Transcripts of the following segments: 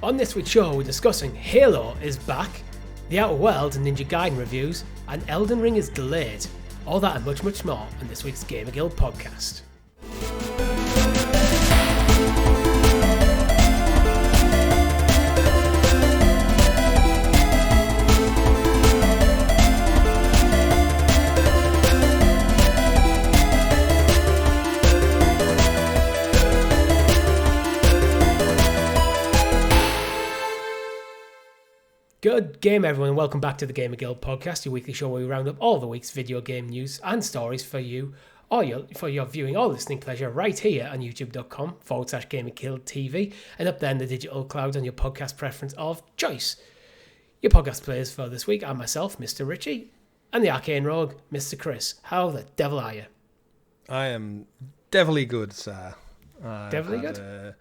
On this week's show, we're discussing Halo is back, The Outer Worlds and Ninja Gaiden reviews, and Elden Ring is delayed. All that and much, much more on this week's GamerGuild Podcast. Good game, everyone, and welcome back to the GamerGuild Podcast, your weekly show where we round up all the week's video game news and stories for you, or for your viewing or listening pleasure right here on youtube.com/GamerGuildTV, and up there in the digital cloud on your podcast preference of choice. Your podcast players for this week are myself, Mr. Richie, and the Arcane Rogue, Mr. Chris. How the devil are you? I am devilly good, sir. Devilly good? A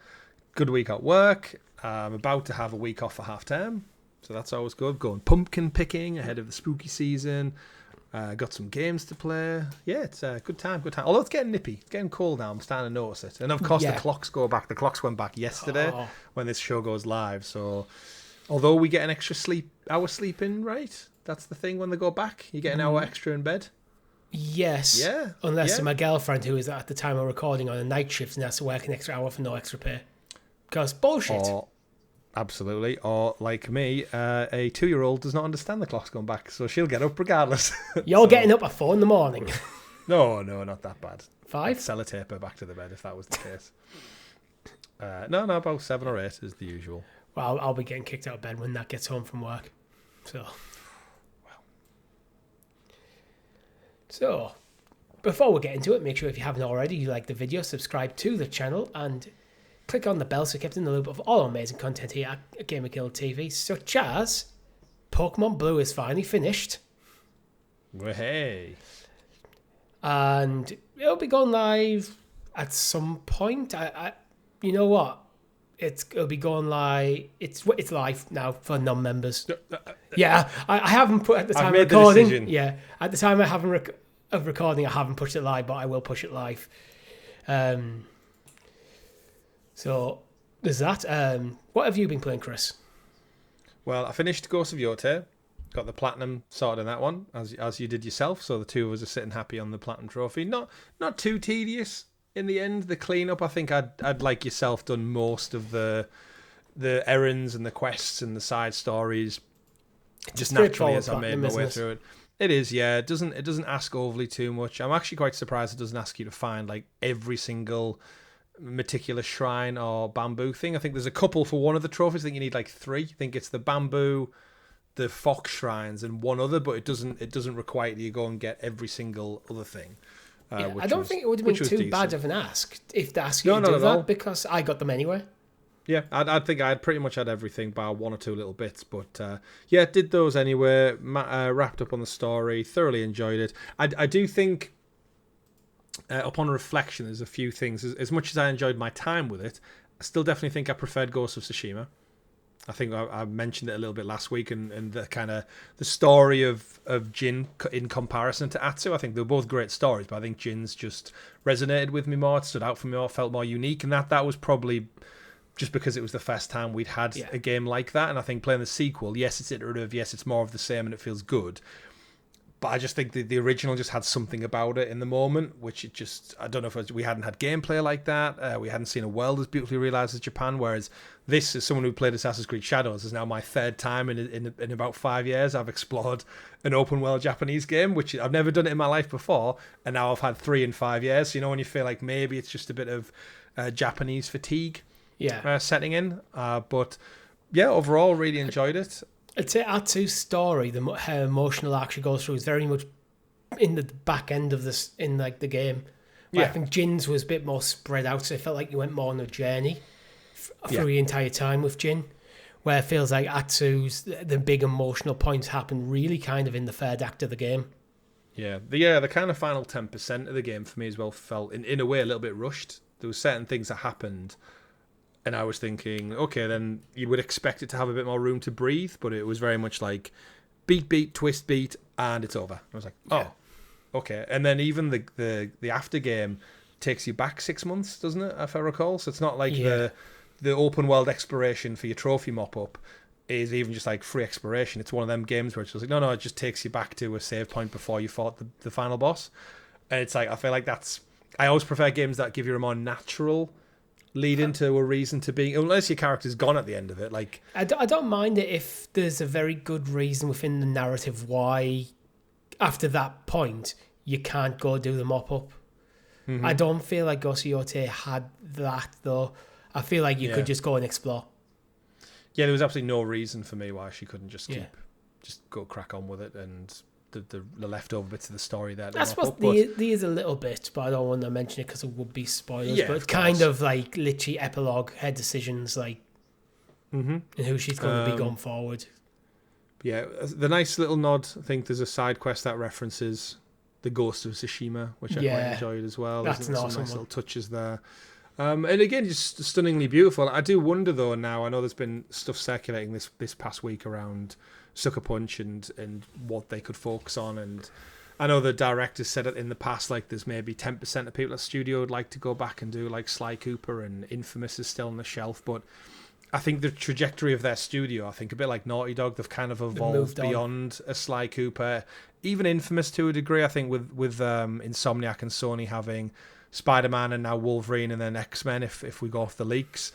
good week at work. I'm about to have a week off for half term. So that's always good. Going pumpkin picking ahead of the spooky season. Got some games to play. Yeah, it's a good time. Although it's getting nippy. It's getting cold now. I'm starting to notice it. And of course the clocks go back. The clocks went back yesterday when this show goes live. So although we get an extra hour sleep in, right? That's the thing when they go back. You get an hour extra in bed. Yes. Yeah. Unless my girlfriend, who is at the time of recording on a night shift and has to work an extra hour for no extra pay. Because bullshit. Absolutely. Or, like me, a 2-year-old does not understand the clock's gone back, so she'll get up regardless. You're getting up at 4 in the morning. No, not that bad. 5? I'd sellotape her back to the bed if that was the case. No, about 7 or 8 is the usual. Well, I'll be getting kicked out of bed when Nat gets home from work. So, before we get into it, make sure if you haven't already, you like the video, subscribe to the channel, and click on the bell so you're kept in the loop of all amazing content here at GamerGuildTV, such as Pokemon Blue is finally finished. Well, hey. And it'll be going live at some point. You know what? It'll be going live. It's live now for non-members. Yeah, I haven't put at the time of recording. Yeah, at the time of recording, I haven't pushed it live, but I will push it live. So there's that. What have you been playing, Chris? Well, I finished Ghost of Yotei. Got the platinum sorted in that one, as you did yourself. So the two of us are sitting happy on the platinum trophy. Not too tedious in the end. The cleanup, I think I'd like yourself done most of the errands and the quests and the side stories just naturally as I made my way through it. It is, yeah. It doesn't ask overly too much. I'm actually quite surprised it doesn't ask you to find like every single meticulous shrine or bamboo thing. I think there's a couple for one of the trophies. I think you need like 3. I think it's the bamboo, the fox shrines, and one other, but it doesn't require you go and get every single other thing. I don't think it would have been too bad of an ask if they asked you to do that, because I got them anyway. Yeah, I think I had pretty much had everything bar 1 or 2 little bits, but yeah, did those anyway. Wrapped up on the story, thoroughly enjoyed it. I do think, upon reflection, there's a few things. As much as I enjoyed my time with it, I still definitely think I preferred Ghost of Tsushima. I think I mentioned it a little bit last week, and the kind of the story of Jin in comparison to Atsu. I think they're both great stories, but I think Jin's just resonated with me more. It stood out for me more, felt more unique, and that was probably just because it was the first time we'd had a game like that. And I think playing the sequel, yes, it's iterative, yes, it's more of the same, and it feels good. But I just think the original just had something about it in the moment, which it just, I don't know if we hadn't had gameplay like that. We hadn't seen a world as beautifully realised as Japan, whereas this, as someone who played Assassin's Creed Shadows, is now my 3rd time in about 5 years. I've explored an open world Japanese game, which I've never done it in my life before, and now I've had 3 in 5 years. So, when you feel like maybe it's just a bit of Japanese fatigue setting in. But yeah, overall, really enjoyed it. I'd say Atsu's story, her emotional arc she goes through, is very much in the back end of this, in like the game. I think Jin's was a bit more spread out, so it felt like you went more on a journey through the entire time with Jin, where it feels like Atsu's, the big emotional points happen really kind of in the 3rd act of the game. Yeah, the kind of final 10% of the game for me as well felt, in a way, a little bit rushed. There were certain things that happened, and I was thinking, okay, then you would expect it to have a bit more room to breathe, but it was very much like beat, twist, beat, and it's over. I was like, okay. And then even the after game takes you back 6 months, doesn't it, if I recall? So it's not like the the open world exploration for your trophy mop up is even just like free exploration. It's one of them games where it's just like, no, it just takes you back to a save point before you fought the final boss. And it's like, I feel like I always prefer games that give you a more natural lead into a reason to be, unless your character's gone at the end of it. Like, I don't mind it if there's a very good reason within the narrative why after that point you can't go do the mop up. Mm-hmm. I don't feel like Gosuyote had that though. I feel like you could just go and explore. Yeah, there was absolutely no reason for me why she couldn't just go crack on with it, and the leftover bits of the story there. I suppose there is a little bit, but I don't want to mention it because it would be spoilers. Yeah, but it's kind of like literally epilogue, her decisions, like, and who she's going to be going forward. Yeah, the nice little nod. I think there's a side quest that references the Ghost of Tsushima, which I quite enjoyed as well. That's an awesome some nice one. Little touches there. And again, just stunningly beautiful. I do wonder though now, I know there's been stuff circulating this past week around SuckerPunch and what they could focus on, and I know the directors said it in the past, like there's maybe 10% of people at the studio would like to go back and do like Sly Cooper, and Infamous is still on the shelf, but I think the trajectory of their studio, I think a bit like Naughty Dog, they've kind of evolved beyond a Sly Cooper, even Infamous to a degree. I think with Insomniac and Sony having Spider-Man and now Wolverine and then X-Men, if we go off the leaks,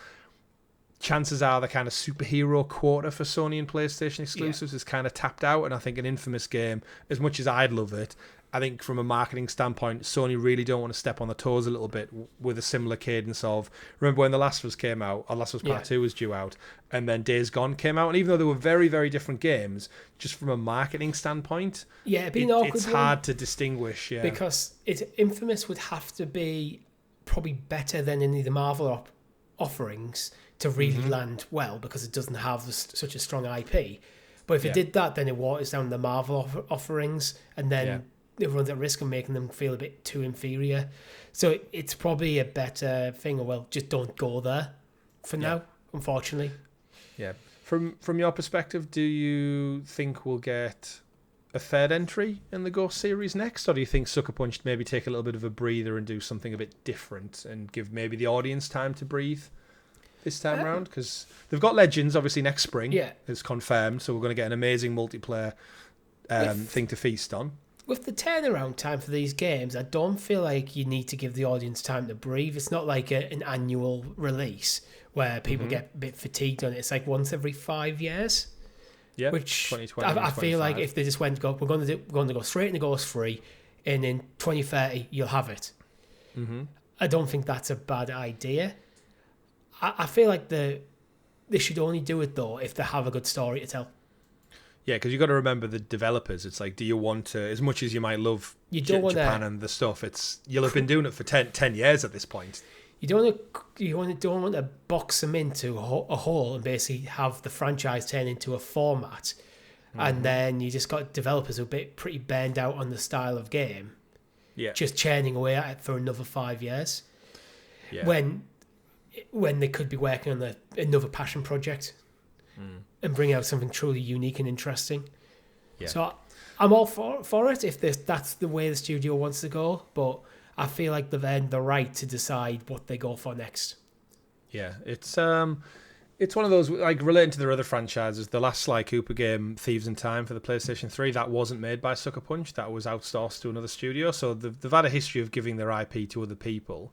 chances are the kind of superhero quota for Sony and PlayStation exclusives is kind of tapped out. And I think an Infamous game, as much as I'd love it, I think from a marketing standpoint, Sony really don't want to step on the toes a little bit with a similar cadence of, remember when The Last of Us came out, or Last of Us Part 2 was due out, and then Days Gone came out, and even though they were very, very different games, just from a marketing standpoint, it's hard to distinguish. Yeah, because Infamous would have to be probably better than any of the Marvel offerings to really land well, because it doesn't have such a strong IP. But if it did that, then it waters down the Marvel offerings, and then it runs at risk of making them feel a bit too inferior. So it's probably a better thing, just don't go there for now, unfortunately. Yeah. From your perspective, do you think we'll get a third entry in the Ghost series next, or do you think SuckerPunch maybe take a little bit of a breather and do something a bit different and give maybe the audience time to breathe this time around? Because they've got Legends, obviously, next spring. Yeah. It's confirmed, so we're going to get an amazing multiplayer thing to feast on. With the turnaround time for these games, I don't feel like you need to give the audience time to breathe. It's not like an annual release where people get a bit fatigued on it. It's like once every 5 years. Yeah, which I feel like if they just we're going to go straight into Ghost 3, and in 2030 you'll have it. I don't think that's a bad idea. I feel like they should only do it though if they have a good story to tell. Yeah, because you've got to remember the developers. It's like, do you want to, as much as you might love Japan and the stuff, you'll have been doing it for 10 years at this point. You don't want to box them into a hole and basically have the franchise turn into a format, and then you just got developers who are pretty burned out on the style of game, just churning away at it for another 5 years, when they could be working on another passion project. And bring out something truly unique and interesting. Yeah. So I'm all for it if that's the way the studio wants to go, but I feel like they've earned the right to decide what they go for next. Yeah, it's one of those, like, relating to their other franchises. The last Sly Cooper game, Thieves in Time for the PlayStation 3, that wasn't made by SuckerPunch. That was outsourced to another studio. So they've had a history of giving their IP to other people,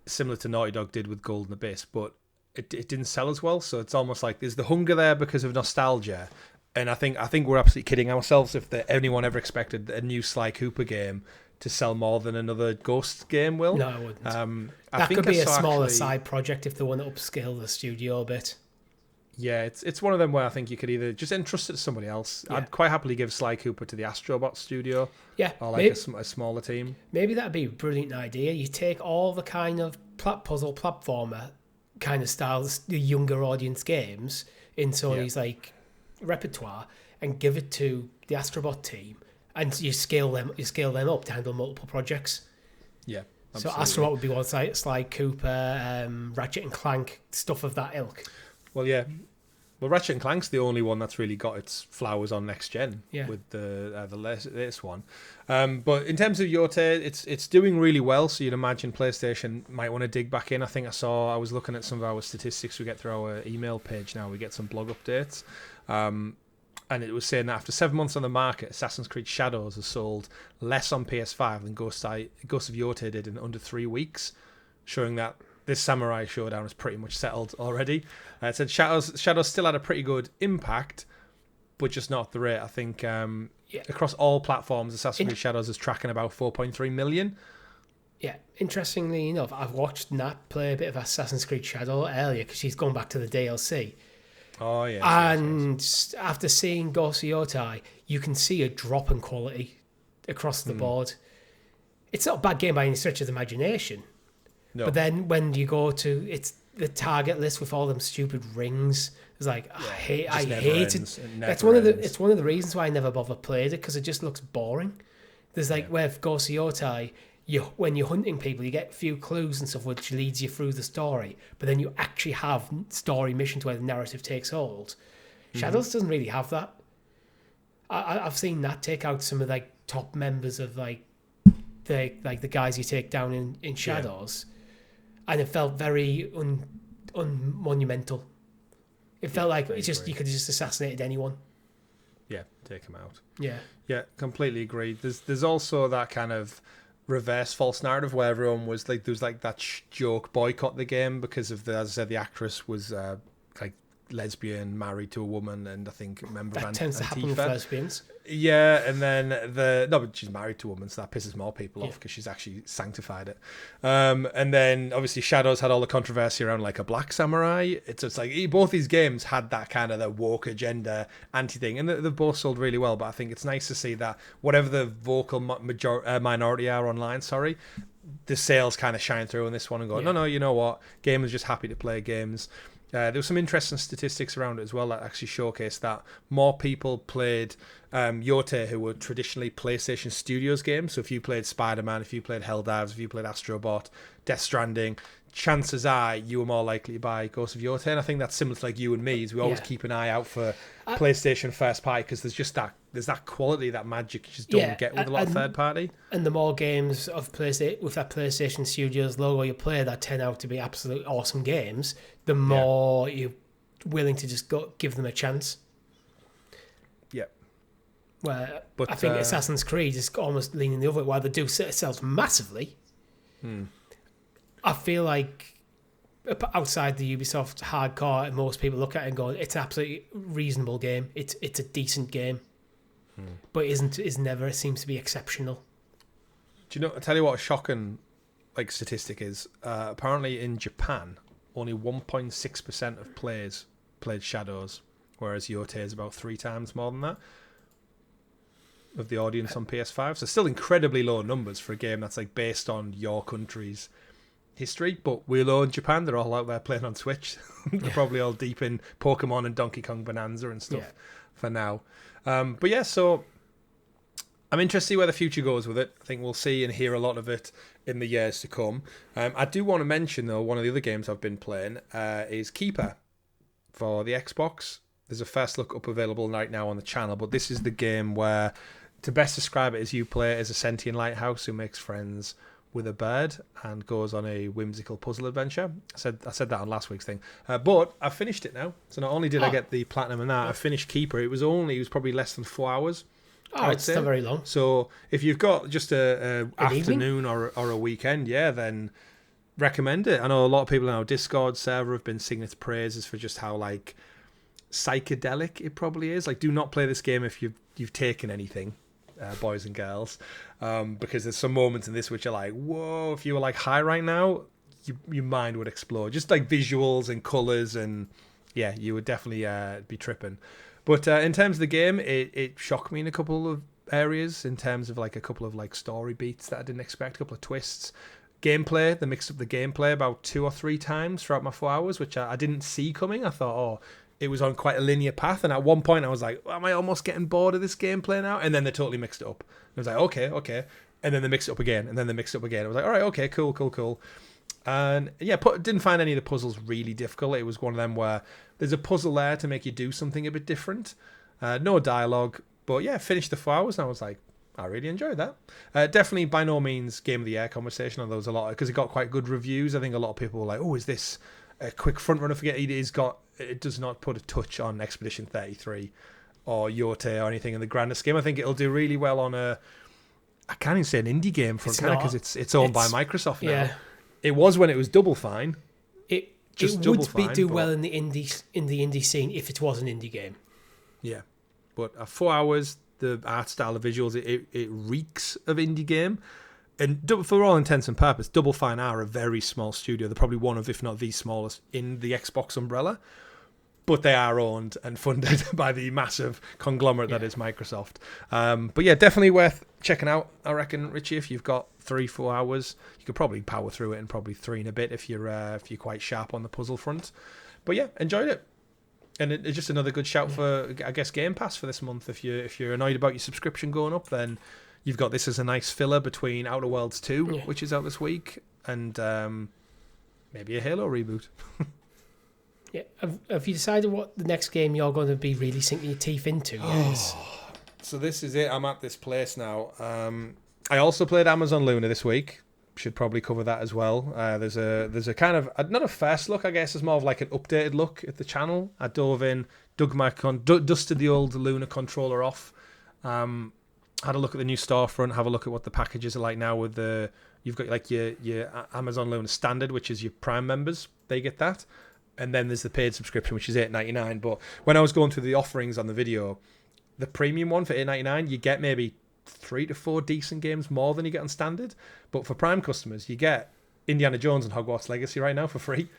similar to Naughty Dog did with Golden Abyss, but it didn't sell as well, so it's almost like there's the hunger there because of nostalgia, and I think we're absolutely kidding ourselves if anyone ever expected a new Sly Cooper game to sell more than another Ghost game will. No, I wouldn't. That could be a smaller side project if they want to upscale the studio a bit. Yeah, it's one of them where I think you could either just entrust it to somebody else. Yeah. I'd quite happily give Sly Cooper to the Astrobot studio. Yeah, or like a smaller team. Maybe that'd be a brilliant idea. You take all the kind of puzzle platformer kind of styles, the younger audience games in Sony's like repertoire, and give it to the Astrobot team, and you scale them up to handle multiple projects. Yeah, absolutely. So Astrobot would be one side, Sly Cooper, Ratchet and Clank, stuff of that ilk. Well, yeah, Well, Ratchet and Clank's the only one that's really got its flowers on next gen with the latest one. But in terms of Yote, it's doing really well. So you'd imagine PlayStation might want to dig back in. I was looking at some of our statistics we get through our email page now. We get some blog updates. And it was saying that after 7 months on the market, Assassin's Creed Shadows has sold less on PS5 than Ghost of Yote did in under 3 weeks, showing that this Samurai Showdown is pretty much settled already. It said Shadows still had a pretty good impact, but just not at the rate. I think across all platforms, Assassin's Creed Shadows is tracking about 4.3 million. Yeah, interestingly enough, I've watched Nat play a bit of Assassin's Creed Shadow earlier because she's gone back to the DLC. Oh, yeah. And after seeing Ghost of Yote, you can see a drop in quality across the board. It's not a bad game by any stretch of the imagination. No. But then when you go to the target list with all them stupid rings, it's like I hate it. It's one of the reasons why I never bother played it, because it just looks boring. There's with Ghost of Yote, when you're hunting people, you get a few clues and stuff which leads you through the story, but then you actually have story missions where the narrative takes hold. Shadows doesn't really have that. I've seen that take out some of top members of the guys you take down in Shadows. And it felt very unmonumental. It felt like you could have just assassinated anyone. Yeah, take him out. Yeah, completely agreed. There's also that kind of reverse false narrative where everyone was like, there was that joke boycott the game because of as I said, the actress was lesbian, married to a woman, and I think a member of Antifa. That tends to happen with lesbians. Yeah, and then but she's married to a woman, so that pisses more people off because she's actually sanctified it. And then obviously Shadows had all the controversy around a black samurai. It's like both these games had that kind of the woke agenda anti thing, and they've both sold really well. But I think it's nice to see that whatever the vocal minority are online, the sales kind of shine through on this one and go, no, you know what, gamers just happy to play games. There was some interesting statistics around it as well that actually showcased that more people played Yote who were traditionally PlayStation Studios games. So if you played Spider-Man, if you played Helldivers, if you played Astrobot, Death Stranding, chances are you were more likely to buy Ghost of Yote. And I think that's similar to you and me, is we always keep an eye out for PlayStation first party, because there's that quality, that magic you just don't get with a lot of third party. And the more games of PlayStation with that PlayStation Studios logo you play that turn out to be absolutely awesome games, the more you're willing to just give them a chance. Yeah. But I think Assassin's Creed is almost leaning the other way. While they do set itself massively, I feel like outside the Ubisoft hardcore, most people look at it and go, it's an absolutely reasonable game. It's a decent game. But it never seems to be exceptional. Do you know? I'll tell you what a shocking statistic is. Apparently in Japan, only 1.6% of players played Shadows, whereas Yote is about 3 times more than that of the audience on PS5. So still incredibly low numbers for a game that's based on your country's history. But we're low in Japan. They're all out there playing on Switch. They're probably all deep in Pokemon and Donkey Kong Bonanza and stuff for now. But yeah, so I'm interested to see where the future goes with it. I think we'll see and hear a lot of it in the years to come. I do want to mention, though, one of the other games I've been playing is Keeper for the Xbox. There's a first look up available right now on the channel, but this is the game where, to best describe it, is you play as a sentient lighthouse who makes friends with a bird and goes on a whimsical puzzle adventure. I said that on last week's thing. But I've finished it now. So not only did I get the platinum and that, I finished Keeper. It was probably less than 4 hours. Oh, it's not very long. So if you've got just a afternoon or a weekend, then recommend it. I know a lot of people in our Discord server have been singing its praises for just how psychedelic it probably is. Do not play this game if you've taken anything. Boys and girls, because there's some moments in this which are whoa, if you were high right now, your mind would explode. Just visuals and colours, and you would definitely be tripping. But in terms of the game, it shocked me in a couple of areas, in terms of a couple of story beats that I didn't expect, a couple of twists. Gameplay, they mixed up the gameplay about 2 or 3 times throughout my 4 hours, which I didn't see coming. I thought, it was on quite a linear path, and at one point I was like, am I almost getting bored of this gameplay now? And then they totally mixed it up. I was like, okay. And then they mixed it up again, and then they mixed it up again. I was like, all right, okay, cool. And yeah, didn't find any of the puzzles really difficult. It was one of them where there's a puzzle there to make you do something a bit different. No dialogue, but yeah, finished the 4 hours and I was like, I really enjoyed that. Definitely by no means Game of the Year conversation, although there was a lot, because it got quite good reviews. I think a lot of people were like, oh, is this a quick front runner? Forget it does not put a touch on Expedition 33 or Yote or anything in the grander scheme. I think it'll do really well on I can't even say an indie game front, because it's owned by Microsoft now. Yeah. It was when it was Double Fine. It would do well in the indie scene if it was an indie game. Yeah, but 4 hours, the art style, the visuals, it reeks of indie game. And for all intents and purposes, Double Fine are a very small studio. They're probably one of, if not the smallest, in the Xbox umbrella. But they are owned and funded by the massive conglomerate that is Microsoft. But yeah, definitely worth checking out, I reckon, Richie. If you've got 3-4 hours, you could probably power through it in probably 3 and a bit if you're quite sharp on the puzzle front. But yeah, enjoyed it. And it's just another good shout for, I guess, Game Pass for this month. If you're annoyed about your subscription going up, then you've got this as a nice filler between Outer Worlds 2, which is out this week, and maybe a Halo reboot. Yeah, have you decided what the next game you're going to be really sinking your teeth into? Yes. So this is it. I'm at this place now. I also played Amazon Luna this week. Should probably cover that as well. There's a kind of, not a first look, I guess. It's more of like an updated look at the channel. I dove in, dusted the old Luna controller off. Had a look at the new storefront. Have a look at what the packages are like now. You've got like your Amazon Luna Standard, which is your Prime members. They get that. And then there's the paid subscription, which is $8.99. But when I was going through the offerings on the video, the premium one for $8.99, you get maybe 3 to 4 decent games more than you get on standard. But for Prime customers, you get Indiana Jones and Hogwarts Legacy right now for free.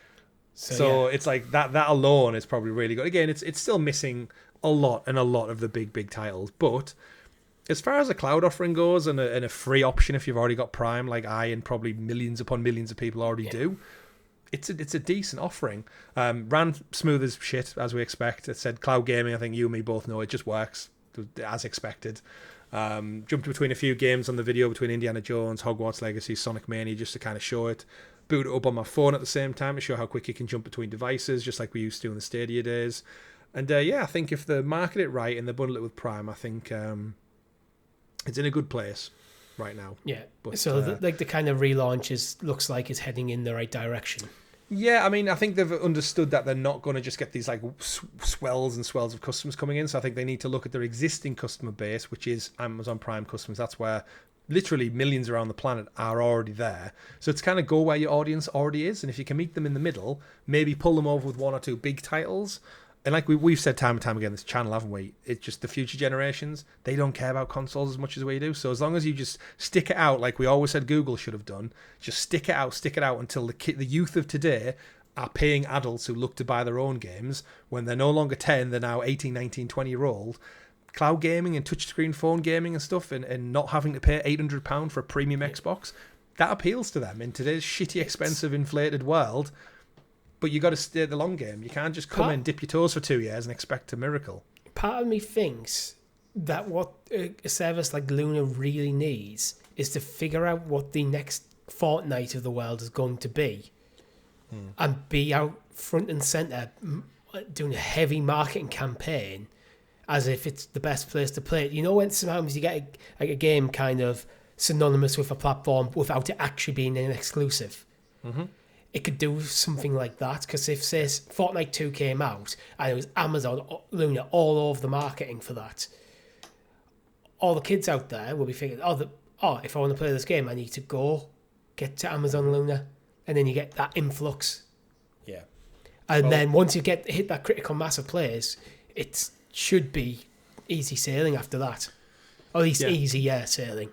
So it's like that alone is probably really good. Again, it's still missing a lot of the big titles. But as far as a cloud offering goes and a free option if you've already got Prime, like I and probably millions upon millions of people already do, it's a decent offering. Ran smooth as shit, as we expect. It said cloud gaming. I think you and me both know it just works as expected. Jumped between a few games on the video between Indiana Jones, Hogwarts Legacy, Sonic Mania, just to kind of show it. Boot it up on my phone at the same time to show how quick you can jump between devices, just like we used to in the Stadia days. And I think if they market it right and they bundle it with Prime, I think it's in a good place right now. Yeah. But, so the kind of relaunch looks like it's heading in the right direction. Yeah, I mean, I think they've understood that they're not going to just get these like swells and swells of customers coming in. So I think they need to look at their existing customer base, which is Amazon Prime customers. That's where literally millions around the planet are already there. So it's kind of go where your audience already is. And if you can meet them in the middle, maybe pull them over with 1 or 2 big titles. And like we've said time and time again, this channel, haven't we? It's just the future generations. They don't care about consoles as much as we do. So as long as you just stick it out, like we always said Google should have done, just stick it out until the youth of today are paying adults who look to buy their own games. When they're no longer 10, they're now 18, 19, 20-year-old. Cloud gaming and touchscreen phone gaming and stuff, and not having to pay £800 for a premium Xbox, that appeals to them in today's shitty, expensive, inflated world. But you got to stay the long game. You can't just come in, dip your toes for 2 years and expect a miracle. Part of me thinks that what a service like Luna really needs is to figure out what the next Fortnite of the world is going to be and be out front and centre doing a heavy marketing campaign as if it's the best place to play it. You know, when sometimes you get a game kind of synonymous with a platform without it actually being an exclusive. Mm-hmm. It could do something like that, because if, say, Fortnite 2 came out and it was Amazon Luna all over the marketing for that, all the kids out there will be thinking, if I want to play this game, I need to get to Amazon Luna, and then you get that influx. Yeah. And then once you hit that critical mass of players, it should be easy sailing after that. Or at least easy sailing.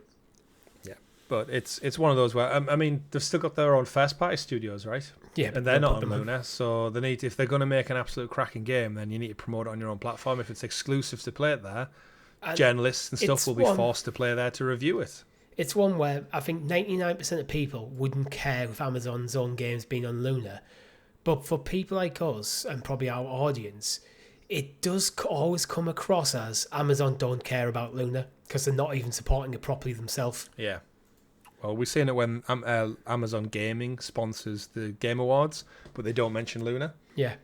But it's one of those where, I mean, they've still got their own first-party studios, right? Yeah. And they're not on Luna, so if they're going to make an absolute cracking game, then you need to promote it on your own platform. If it's exclusive to play it there, journalists and stuff will be forced to play there to review it. It's one where I think 99% of people wouldn't care with Amazon's own games being on Luna. But for people like us, and probably our audience, it does always come across as Amazon don't care about Luna, because they're not even supporting it properly themselves. Yeah. Well, we're seeing it when Amazon Gaming sponsors the Game Awards, but they don't mention Luna. Yeah.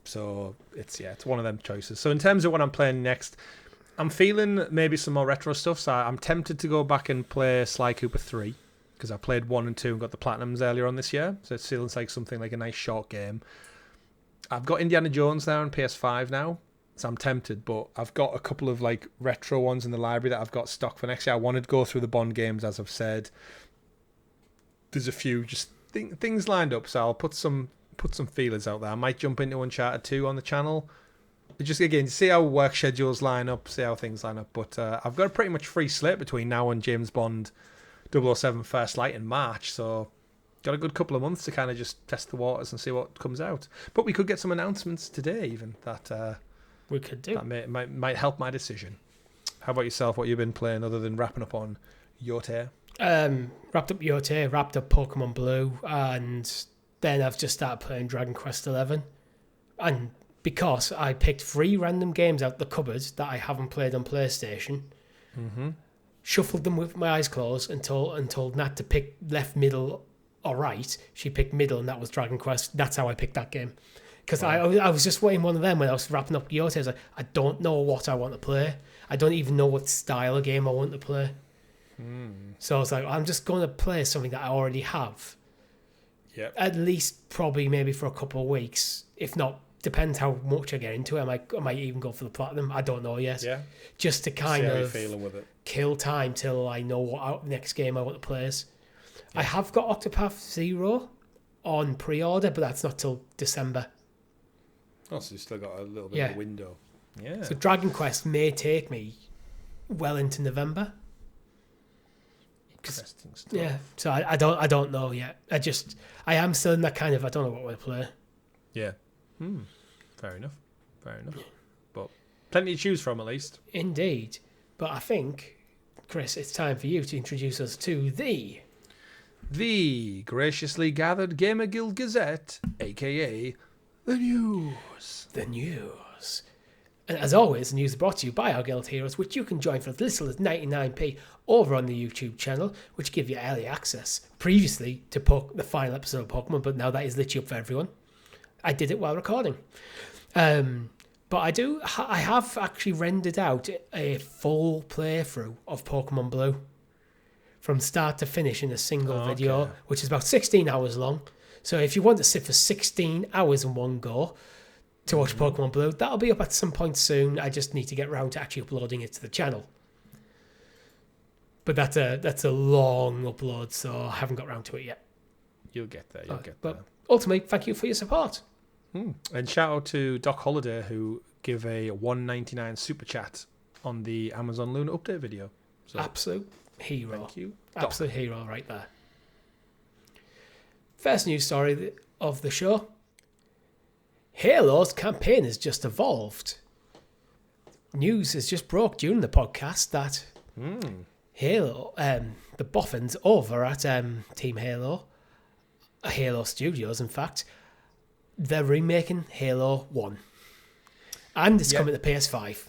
So it's one of them choices. So in terms of what I'm playing next, I'm feeling maybe some more retro stuff. So I'm tempted to go back and play Sly Cooper 3 because I played 1 and 2 and got the platinums earlier on this year. So it feels like something like a nice short game. I've got Indiana Jones there on PS5 now, so I'm tempted. But I've got a couple of like retro ones in the library that I've got stock for next year. I wanted to go through the Bond games, as I've said. There's a few just things lined up, so I'll put some feelers out there. I might jump into Uncharted 2 on the channel. Just again, see how work schedules line up, see how things line up. But I've got a pretty much free slate between now and James Bond 007 First Light in March, so got a good couple of months to kind of just test the waters and see what comes out. But we could get some announcements today, even that we could do. That might help my decision. How about yourself? What you've been playing other than wrapping up on Yote? Wrapped up Yote, wrapped up Pokemon Blue, and then I've just started playing Dragon Quest XI. And because I picked 3 random games out the cupboard that I haven't played on PlayStation, shuffled them with my eyes closed and told Nat to pick left, middle, or right. She picked middle, and that was Dragon Quest. That's how I picked that game. Because I was just waiting one of them when I was wrapping up Yote. I was like, I don't know what I want to play. I don't even know what style of game I want to play. So I was like, I'm just going to play something that I already have. Yep. At least probably maybe for a couple of weeks. If not, depends how much I get into it. I might even go for the platinum. I don't know yet. Yeah. Just to kind of feeling with it. Kill time till I know what next game I want to play is. Yeah. I have got Octopath Zero on pre-order, but that's not till December. Oh, so you've still got a little bit of a window. Yeah. So Dragon Quest may take me well into November. Interesting stuff. Yeah, so I don't know yet. I am still in that kind of I don't know what way to play. Yeah. Fair enough. But plenty to choose from at least. Indeed. But I think, Chris, it's time for you to introduce us to the graciously gathered Gamer Guild Gazette, aka the news. The news. And as always, the news is brought to you by our Guild Heroes, which you can join for as little as 99p over on the YouTube channel, which give you early access previously to the final episode of Pokemon, but now that is literally up for everyone. I did it while recording. But I have actually rendered out a full playthrough of Pokemon Blue from start to finish in a single video, which is about 16 hours long. So if you want to sit for 16 hours in one go to watch Pokemon Blue, that'll be up at some point soon. I just need to get around to actually uploading it to the channel. But that's a long upload, so I haven't got around to it yet. You'll get there. But ultimately, thank you for your support. And shout out to Doc Holiday, who give a $1.99 super chat on the Amazon Luna update video. So, absolute hero. Thank you, Doc. Absolute hero right there. First news story of the show. Halo's campaign has just evolved. News has just broke during the podcast that Halo, the boffins over at Team Halo Studios, in fact, they're remaking Halo 1. And it's coming to PS5.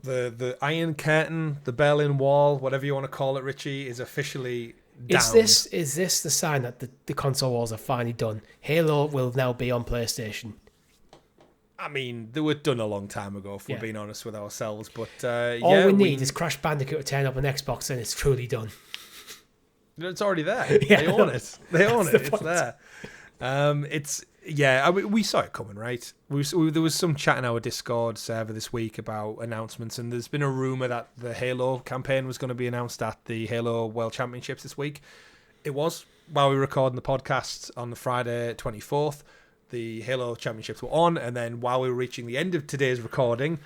The Iron Curtain, the Berlin Wall, whatever you want to call it, Richie, is officially down. Is this the sign that the console wars are finally done? Halo will now be on PlayStation. I mean, they were done a long time ago, if we're being honest with ourselves. But all we need is Crash Bandicoot to turn up on Xbox, and it's truly done. It's already there. They own it. It's there. I mean, we saw it coming, right? There was some chat in our Discord server this week about announcements, and there's been a rumor that the Halo campaign was going to be announced at the Halo World Championships this week. It was, while we were recording the podcast on the Friday 24th, the Halo Championships were on, and then while we were reaching the end of today's recording,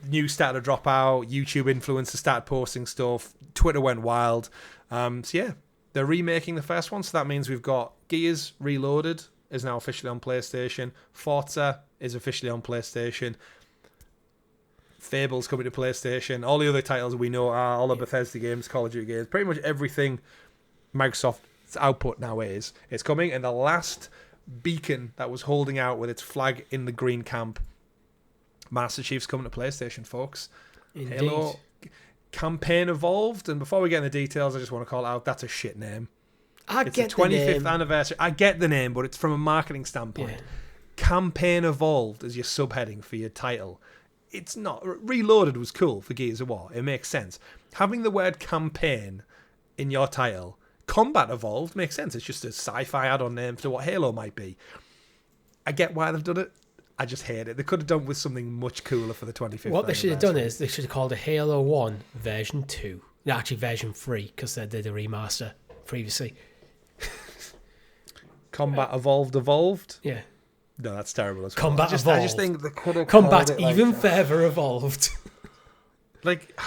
news started to drop out, YouTube influencers started posting stuff, Twitter went wild. They're remaking the first one, so that means we've got Gears Reloaded is now officially on PlayStation, Forza is officially on PlayStation, Fable's coming to PlayStation, all the other titles we know are all the Bethesda games, Call of Duty games, pretty much everything Microsoft's output now is coming, and the last beacon that was holding out with its flag in the green camp, Master Chief's coming to PlayStation, folks. Indeed. Halo, Campaign Evolved, and before we get into the details, I just want to call it out, that's a shit name. It's the 25th anniversary. I get the name, but it's from a marketing standpoint. Yeah. Campaign Evolved is your subheading for your title. It's not. Reloaded was cool for Gears of War. It makes sense. Having the word campaign in your title, Combat Evolved, makes sense. It's just a sci-fi add-on name to what Halo might be. I get why they've done it. I just hate it. They could have done with something much cooler for the 25th. What they should have done is they should have called it Halo 1 version 2. No, actually version 3, because they did a remaster previously. Combat Evolved? Yeah. No, that's terrible as well. Combat Evolved. I just think they could have Combat called it even further evolved. Like,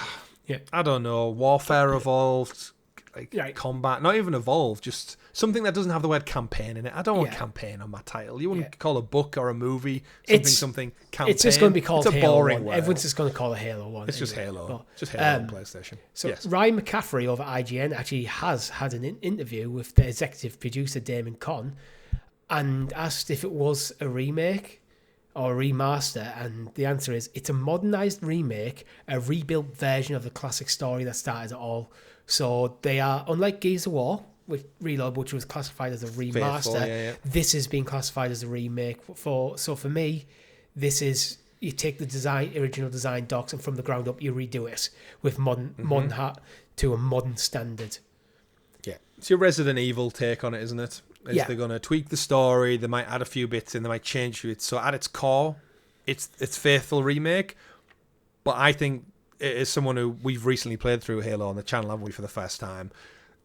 yeah. I don't know, Warfare Evolved, like Right. Combat, not even Evolved, just something that doesn't have the word campaign in it. I don't want campaign on my title. You wouldn't call a book or a movie something campaign. It's just going to be called it's a Halo boring 1. word. Everyone's just going to call it Halo 1. It's just anyway. Halo. But, just Halo on PlayStation. So yes. Ryan McCaffrey over IGN actually has had an interview with the executive producer Damon Cotton and asked if it was a remake or a remaster, and the answer is it's a modernized remake, a rebuilt version of the classic story that started it all. So they are, unlike Gears of War, with Reload, which was classified as a remaster, Faithful, this is being classified as a remake. So for me, this is, you take the original design docs, and from the ground up you redo it with modern hat to a modern standard. Yeah, it's your Resident Evil take on it, isn't it? They're going to tweak the story. They might add a few bits in. They might change it. So at its core, it's faithful remake. But I think, as someone who we've recently played through Halo on the channel, haven't we, for the first time?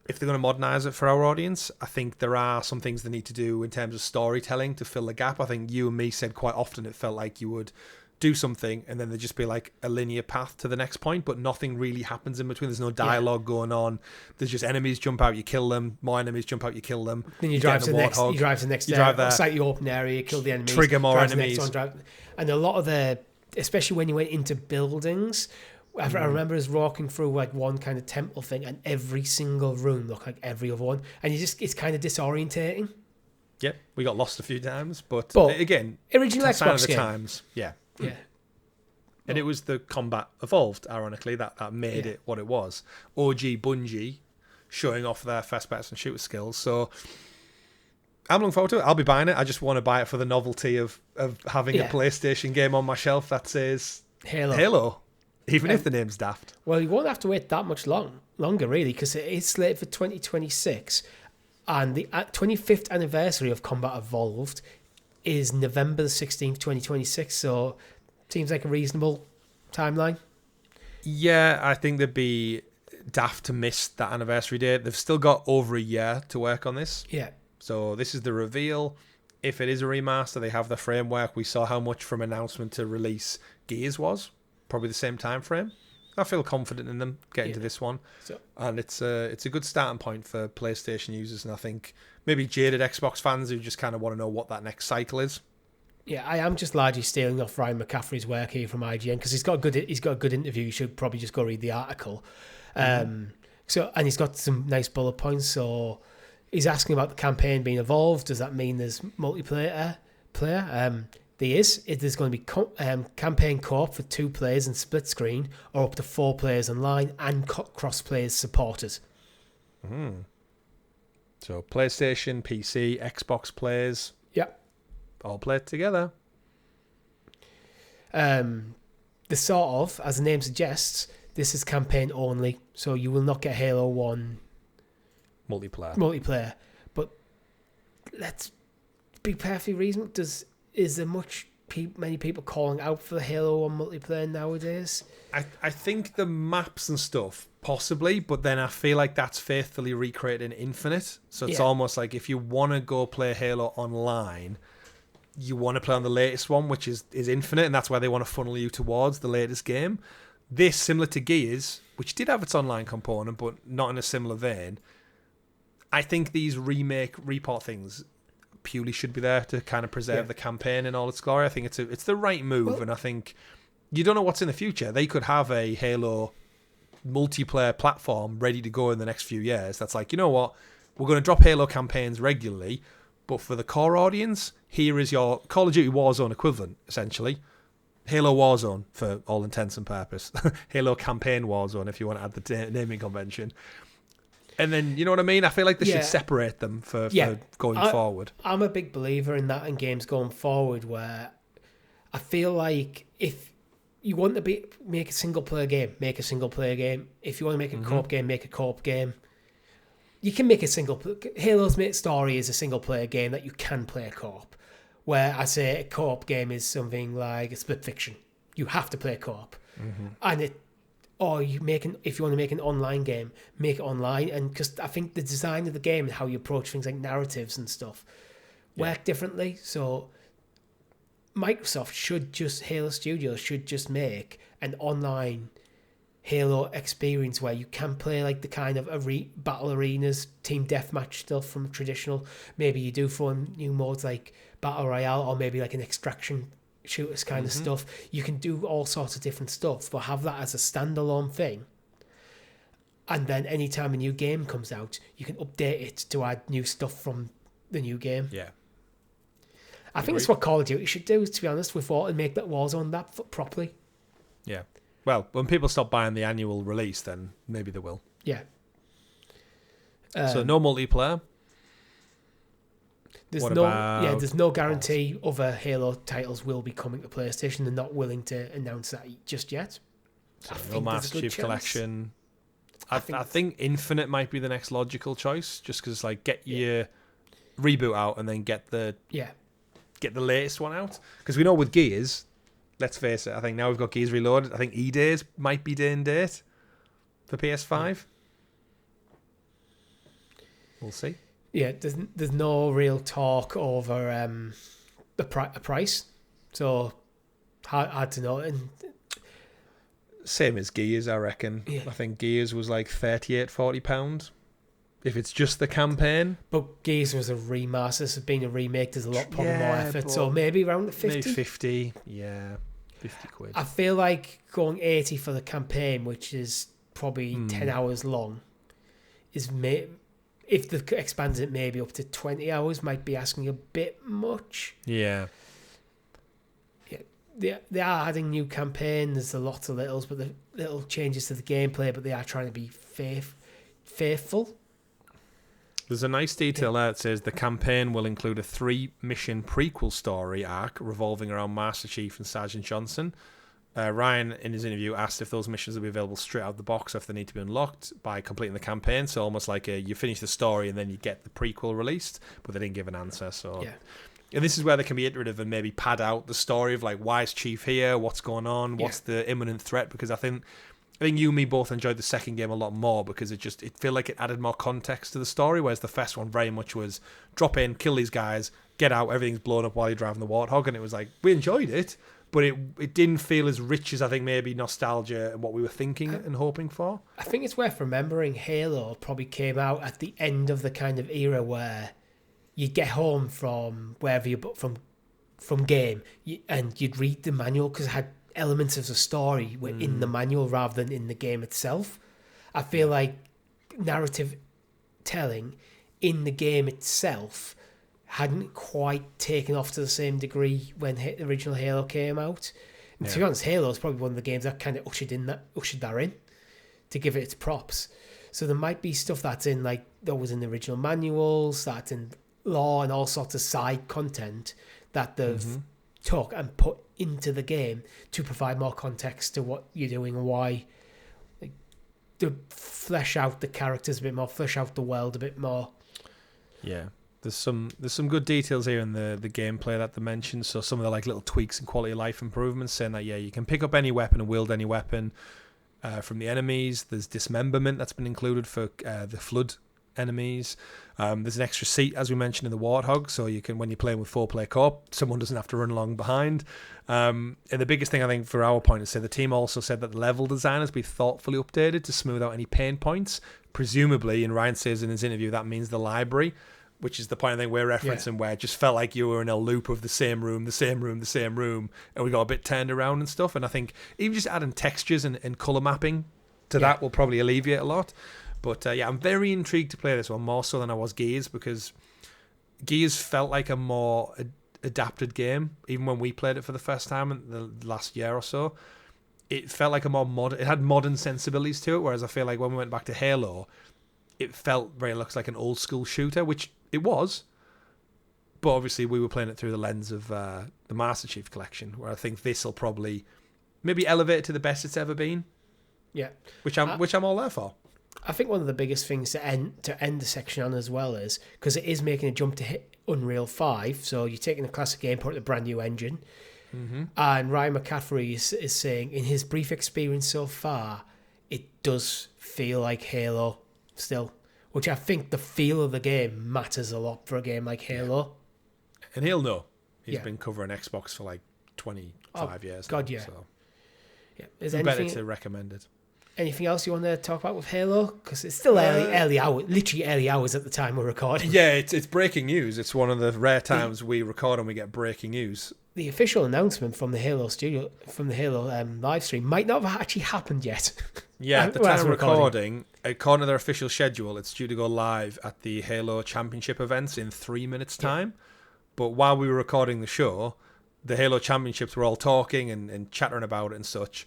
If they're going to modernise it for our audience, I think there are some things they need to do in terms of storytelling to fill the gap. I think you and me said quite often it felt like you would do something and then there'd just be like a linear path to the next point, but nothing really happens in between. There's no dialogue going on. There's just enemies jump out, you kill them. More enemies jump out, you kill them. Then you drive to the next. You drive to the next. Slightly open area, you kill the enemies. Trigger more enemies. And a lot of the, especially when you went into buildings, I remember us walking through like one kind of temple thing, and every single room looked like every other one, and it's kind of disorientating. Yeah, we got lost a few times, but again, original Xbox of the game. times, yeah. And Well, it was the Combat Evolved, ironically, that made it what it was. OG Bungie showing off their first-person shooter skills. So I'm looking forward to it. I'll be buying it. I just want to buy it for the novelty of having a PlayStation game on my shelf that says Halo. Even if the name's daft. Well, you won't have to wait that much longer, really, because it is slated for 2026. And the 25th anniversary of Combat Evolved is November the 16th, 2026. So seems like a reasonable timeline. Yeah, I think they'd be daft to miss that anniversary date. They've still got over a year to work on this. Yeah. So this is the reveal. If it is a remaster, they have the framework. We saw how much from announcement to release Gears was. Probably the same time frame. I feel confident in them getting to this one. And it's a good starting point for PlayStation users, and I think maybe jaded Xbox fans who just kind of want to know what that next cycle is. Yeah, I am just largely stealing off Ryan McCaffrey's work here from IGN because he's got a good interview. You should probably just go read the article. And he's got some nice bullet points. So he's asking about the campaign being evolved. Does that mean there's multiplayer? There's going to be campaign co-op for 2 players and split screen, or up to 4 players online and cross players supported. So PlayStation, PC, Xbox players. Yep. All play it together. The sort of, as the name suggests, this is campaign only, so you will not get Halo 1 multiplayer. But let's be perfectly reasonable. Is there many people calling out for the Halo 1 multiplayer nowadays? I think the maps and stuff, possibly, but then I feel like that's faithfully recreated in Infinite. So it's almost like if you want to go play Halo online, you want to play on the latest one, which is Infinite, and that's where they want to funnel you towards the latest game. This, similar to Gears, which did have its online component, but not in a similar vein, I think these report things purely should be there to kind of preserve the campaign in all its glory. I think it's the right move, and I think you don't know what's in the future. They could have a Halo multiplayer platform ready to go in the next few years. That's like, you know what? We're going to drop Halo campaigns regularly, but for the core audience, here is your Call of Duty Warzone equivalent, essentially. Halo Warzone, for all intents and purpose. Halo Campaign Warzone, if you want to add the naming convention. And then, you know what I mean? I feel like they should separate them for going forward. I'm a big believer in that in games going forward, where I feel like if you want to make a single-player game, make a single-player game. If you want to make a co-op game, make a co-op game. You can make Halo's story is a single-player game that you can play co-op. Where I say a co-op game is something like a Split Fiction. You have to play co-op. And if you want to make an online game, make it online. And because I think the design of the game and how you approach things like narratives and stuff work differently. So Halo Studios should just make an online Halo experience where you can play like the kind of battle arenas, team deathmatch stuff from traditional. Maybe you do throw in new modes like Battle Royale, or maybe like an extraction shooters kind of stuff. You can do all sorts of different stuff, but have that as a standalone thing. And then anytime a new game comes out, you can update it to add new stuff from the new game. Yeah. I think that's what Call of Duty should do, to be honest, with and make that Warzone that properly. Yeah. Well, when people stop buying the annual release, then maybe they will. Yeah. So no multiplayer. There's no guarantee other Halo titles will be coming to PlayStation. They're not willing to announce that just yet. So no Master Chief Collection. I think Infinite might be the next logical choice, just because get your reboot out and then get the latest one out. Because we know with Gears, let's face it, I think now we've got Gears Reloaded. I think E-Days might be day and date for PS5. We'll see. Yeah, there's no real talk over the price, so hard to know. And same as Gears, I reckon. Yeah. I think Gears was like £38-40 if it's just the campaign. But Gears was a remaster, so being a remake, there's a lot more effort. So maybe around the 50. Maybe 50, yeah, 50 quid. I feel like going 80 for the campaign, which is probably 10 hours long, is if they expand it maybe up to 20 hours, might be asking a bit much. Yeah. Yeah, they are adding new campaign. There's a lot of the little changes to the gameplay, but they are trying to be faithful. There's a nice detail there that says the campaign will include a 3-mission prequel story arc revolving around Master Chief and Sergeant Johnson. Ryan, in his interview, asked if those missions will be available straight out of the box or if they need to be unlocked by completing the campaign. So almost like you finish the story and then you get the prequel released, but they didn't give an answer. So, and this is where they can be iterative and maybe pad out the story of why is Chief here? What's going on? What's the imminent threat? Because I think you and me both enjoyed the second game a lot more because it felt like it added more context to the story, whereas the first one very much was drop in, kill these guys, get out, everything's blown up while you're driving the Warthog, and it was we enjoyed it. But it didn't feel as rich as I think maybe nostalgia and what we were thinking and hoping for. I think it's worth remembering Halo probably came out at the end of the kind of era where you'd get home from wherever from game and you'd read the manual because it had elements of the story were in the manual rather than in the game itself. I feel like narrative telling in the game itself hadn't quite taken off to the same degree when the original Halo came out. And to be honest, Halo is probably one of the games that kind of ushered that in to give it its props. So there might be stuff that's in that was in the original manuals, that's in lore and all sorts of side content that they've took and put into the game to provide more context to what you're doing and why. To flesh out the characters a bit more, flesh out the world a bit more. Yeah. There's some good details here in the gameplay that they mentioned. So some of the little tweaks and quality of life improvements, saying that you can pick up any weapon and wield any weapon from the enemies. There's dismemberment that's been included for the flood enemies. There's an extra seat, as we mentioned, in the Warthog, so you can, when you're playing with 4-player co-op, someone doesn't have to run along behind. And the biggest thing I think for our point is the team also said that the level design has been thoughtfully updated to smooth out any pain points. Presumably, and Ryan says in his interview, that means the library, which is the point I think we're referencing, where it just felt like you were in a loop of the same room, and we got a bit turned around and stuff. And I think even just adding textures and colour mapping to that will probably alleviate a lot. But I'm very intrigued to play this one, more so than I was Gears, because Gears felt like a more adapted game. Even when we played it for the first time in the last year or so, it felt like a more modern. It had modern sensibilities to it. Whereas I feel like when we went back to Halo, it felt very much like an old school shooter, which it was. But obviously, we were playing it through the lens of the Master Chief Collection, where I think this will probably maybe elevate it to the best it's ever been. Yeah, which I'm all there for. I think one of the biggest things to end the section on as well is because it is making a jump to hit Unreal 5. So you're taking a classic game, put it in a brand new engine. Mm-hmm. And Ryan McCaffrey is saying, in his brief experience so far, it does feel like Halo still, which I think the feel of the game matters a lot for a game like Halo. And he'll know. He's been covering Xbox for like 25 years. God, now, yeah. So. Yeah. Is better to recommend it. Anything else you want to talk about with Halo? Because it's still early hours, literally early hours at the time we're recording. Yeah, it's breaking news. It's one of the rare times we record and we get breaking news. The official announcement from the Halo studio, from the Halo live stream, might not have actually happened yet. Yeah, at the time of recording, according to their official schedule, it's due to go live at the Halo Championship events in 3 minutes' time. Yeah. But while we were recording the show, the Halo Championships were all talking and chattering about it and such.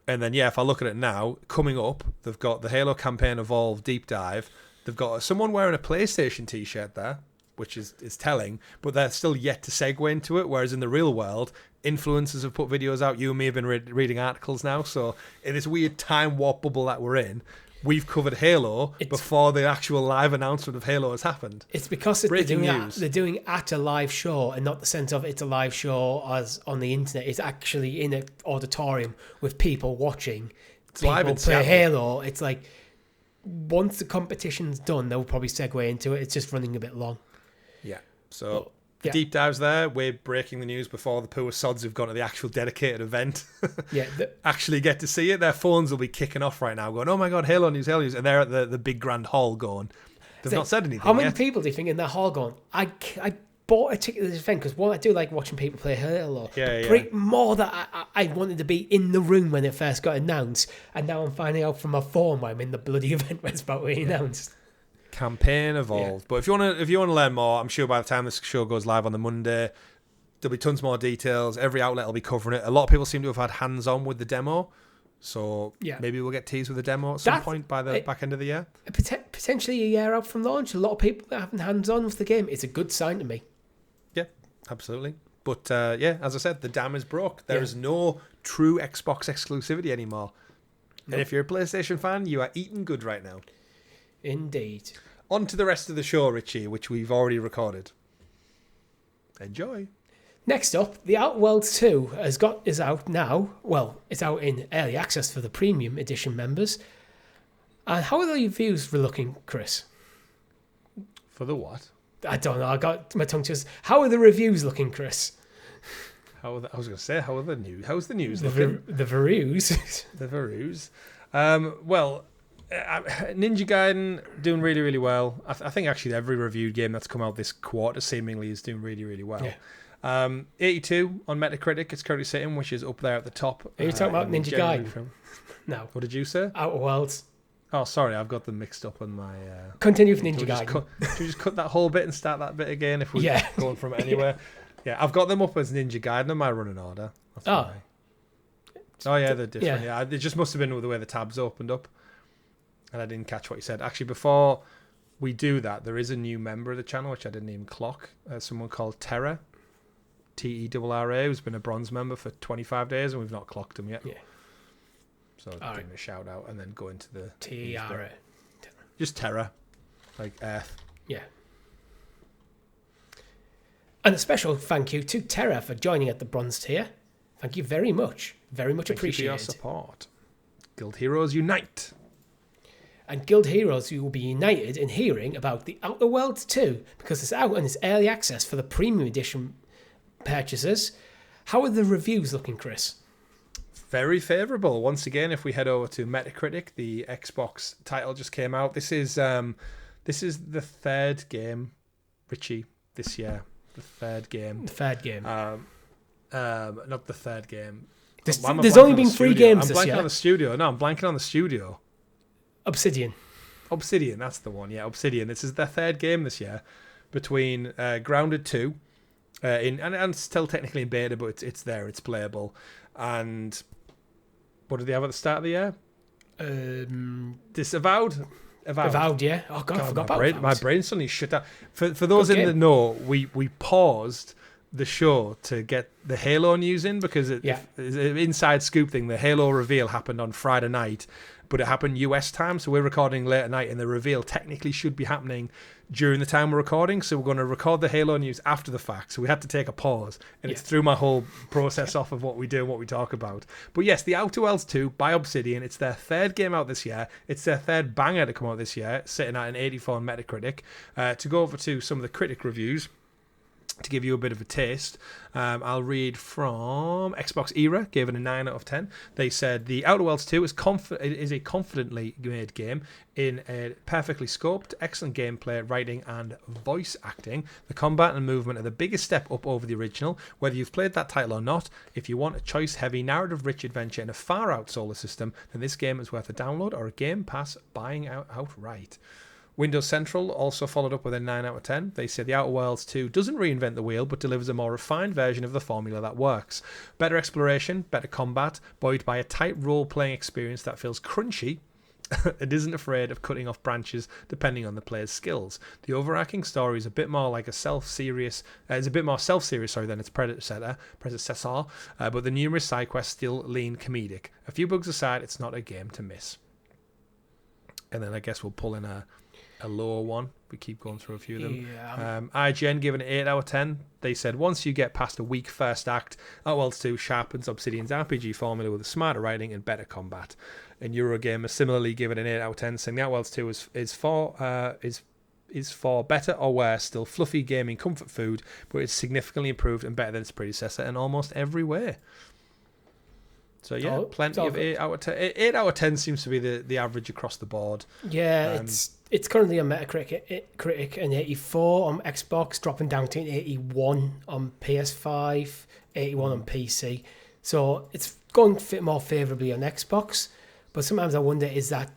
And then, if I look at it now, coming up, they've got the Halo Campaign Evolve Deep Dive. They've got someone wearing a PlayStation t-shirt there, which is telling, but they're still yet to segue into it, whereas in the real world, influencers have put videos out. You and me have been reading articles now, so in this weird time warp bubble that we're in, we've covered Halo before the actual live announcement of Halo has happened. It's because they're doing at a live show and not the sense of it's a live show as on the internet. It's actually in an auditorium with people watching. It's live in play Halo. It's like once the competition's done, they'll probably segue into it. It's just running a bit long. Yeah. So the deep dives there, we're breaking the news before the poor sods who've gone to the actual dedicated event actually get to see it. Their phones will be kicking off right now going, oh my God, Halo news. And they're at the big grand hall going, they've not said anything How many yet. people do you think in that hall going, I bought a ticket to this event because one, I do like watching people play Halo. More that I wanted to be in the room when it first got announced, and now I'm finding out from my phone while I'm in the bloody event when it's about to be announced. Campaign Evolved. But if you want to learn more, I'm sure by the time this show goes live on the Monday, there'll be tons more details. Every outlet will be covering it. A lot of people seem to have had hands-on with the demo, so maybe we'll get teased with the demo at some point by the back end of the year. Potentially a year out from launch. A lot of people that haven't hands-on with the game. It's a good sign to me. Yeah, absolutely. But as I said, the dam is broke. There is no true Xbox exclusivity anymore. Nope. And if you're a PlayStation fan, you are eating good right now. Indeed. On to the rest of the show, Richie, which we've already recorded. Enjoy. Next up, The Outer Worlds 2 is out now. Well, it's out in early access for the Premium Edition members. And how are the reviews looking, Chris? For the what? I don't know. I got my tongue twisted. How are the reviews looking, Chris? I was going to say, how are the news? How's the news looking? The reviews. The reviews. Ninja Gaiden doing really, really well. I think actually every reviewed game that's come out this quarter seemingly is doing really, really well. Yeah. 82 on Metacritic. It's currently sitting, which is up there at the top. Are you talking about Ninja Gaiden? No. What did you say? Outer Worlds. Oh, sorry, I've got them mixed up on my... Continue with Ninja Gaiden. Should we just cut that whole bit and start that bit again if we're going from anywhere? Yeah, I've got them up as Ninja Gaiden in my running order. That's why. Oh, yeah, they're different. Yeah, it just must have been the way the tabs opened up. And I didn't catch what you said. Actually, before we do that, there is a new member of the channel, which I didn't even clock. Someone called Terra, Terra, who's been a bronze member for 25 days, and we've not clocked him yet. Yeah. So give him a shout out and then go into the... Terra. Just Terra. Like Earth. Yeah. And a special thank you to Terra for joining at the bronze tier. Thank you very much. Very much appreciated. Thank you for your support. Guild Heroes Unite. And Guild Heroes, you will be united in hearing about The Outer Worlds 2 because it's out and it's early access for the Premium Edition purchasers. How are the reviews looking, Chris? Very favourable. Once again, if we head over to Metacritic, the Xbox title just came out. This is the third game, Richie, this year. The third game. Not the third game. There's only been 3 games this year. I'm blanking on the studio. No, I'm blanking on the studio. Obsidian, that's the one. Yeah, Obsidian. This is their third game this year between Grounded 2 and still technically in beta, but it's there, it's playable. And what did they have at the start of the year? Disavowed. Avowed, yeah. Oh god, I forgot about Avowed. My brain suddenly shut down. For those in the know, we paused the show to get the Halo news in because it's an inside scoop thing. The Halo reveal happened on Friday night, but it happened US time, so we're recording late at night, and the reveal technically should be happening during the time we're recording. So we're going to record the Halo news after the fact. So we had to take a pause, and it's through my whole process off of what we do and what we talk about. But yes, the Outer Worlds 2 by Obsidian. It's their third game out this year. It's their third banger to come out this year, sitting at an 84 on Metacritic. To go over to some of the critic reviews, to give you a bit of a taste, I'll read from Xbox Era, gave it a 9 out of 10. They said, The Outer Worlds 2 is a confidently made game in a perfectly scoped, excellent gameplay, writing and voice acting. The combat and movement are the biggest step up over the original. Whether you've played that title or not, if you want a choice-heavy, narrative-rich adventure in a far-out solar system, then this game is worth a download or a Game Pass buying outright. Windows Central also followed up with a 9 out of 10. They say The Outer Worlds 2 doesn't reinvent the wheel, but delivers a more refined version of the formula that works. Better exploration, better combat, buoyed by a tight role-playing experience that feels crunchy and isn't afraid of cutting off branches depending on the player's skills. The overarching story is a bit more like self-serious than its predecessor, but the numerous side quests still lean comedic. A few bugs aside, it's not a game to miss. And then I guess we'll pull in a lower one. We keep going through a few of them. Yeah. IGN given an 8 out of 10. They said, once you get past a weak first act, Outer Worlds 2 sharpens Obsidian's RPG formula with a smarter writing and better combat. And Eurogamer similarly given an 8 out of 10, saying the Outer Worlds 2 is for better or worse, still fluffy gaming comfort food, but it's significantly improved and better than its predecessor in almost every way. So yeah, plenty of 8 out of 10. 8 out of 10 seems to be the average across the board. Yeah, it's currently on Metacritic an 84 on Xbox, dropping down to an 81 on PS5, 81 on PC. So it's going to fit more favourably on Xbox. But sometimes I wonder, is that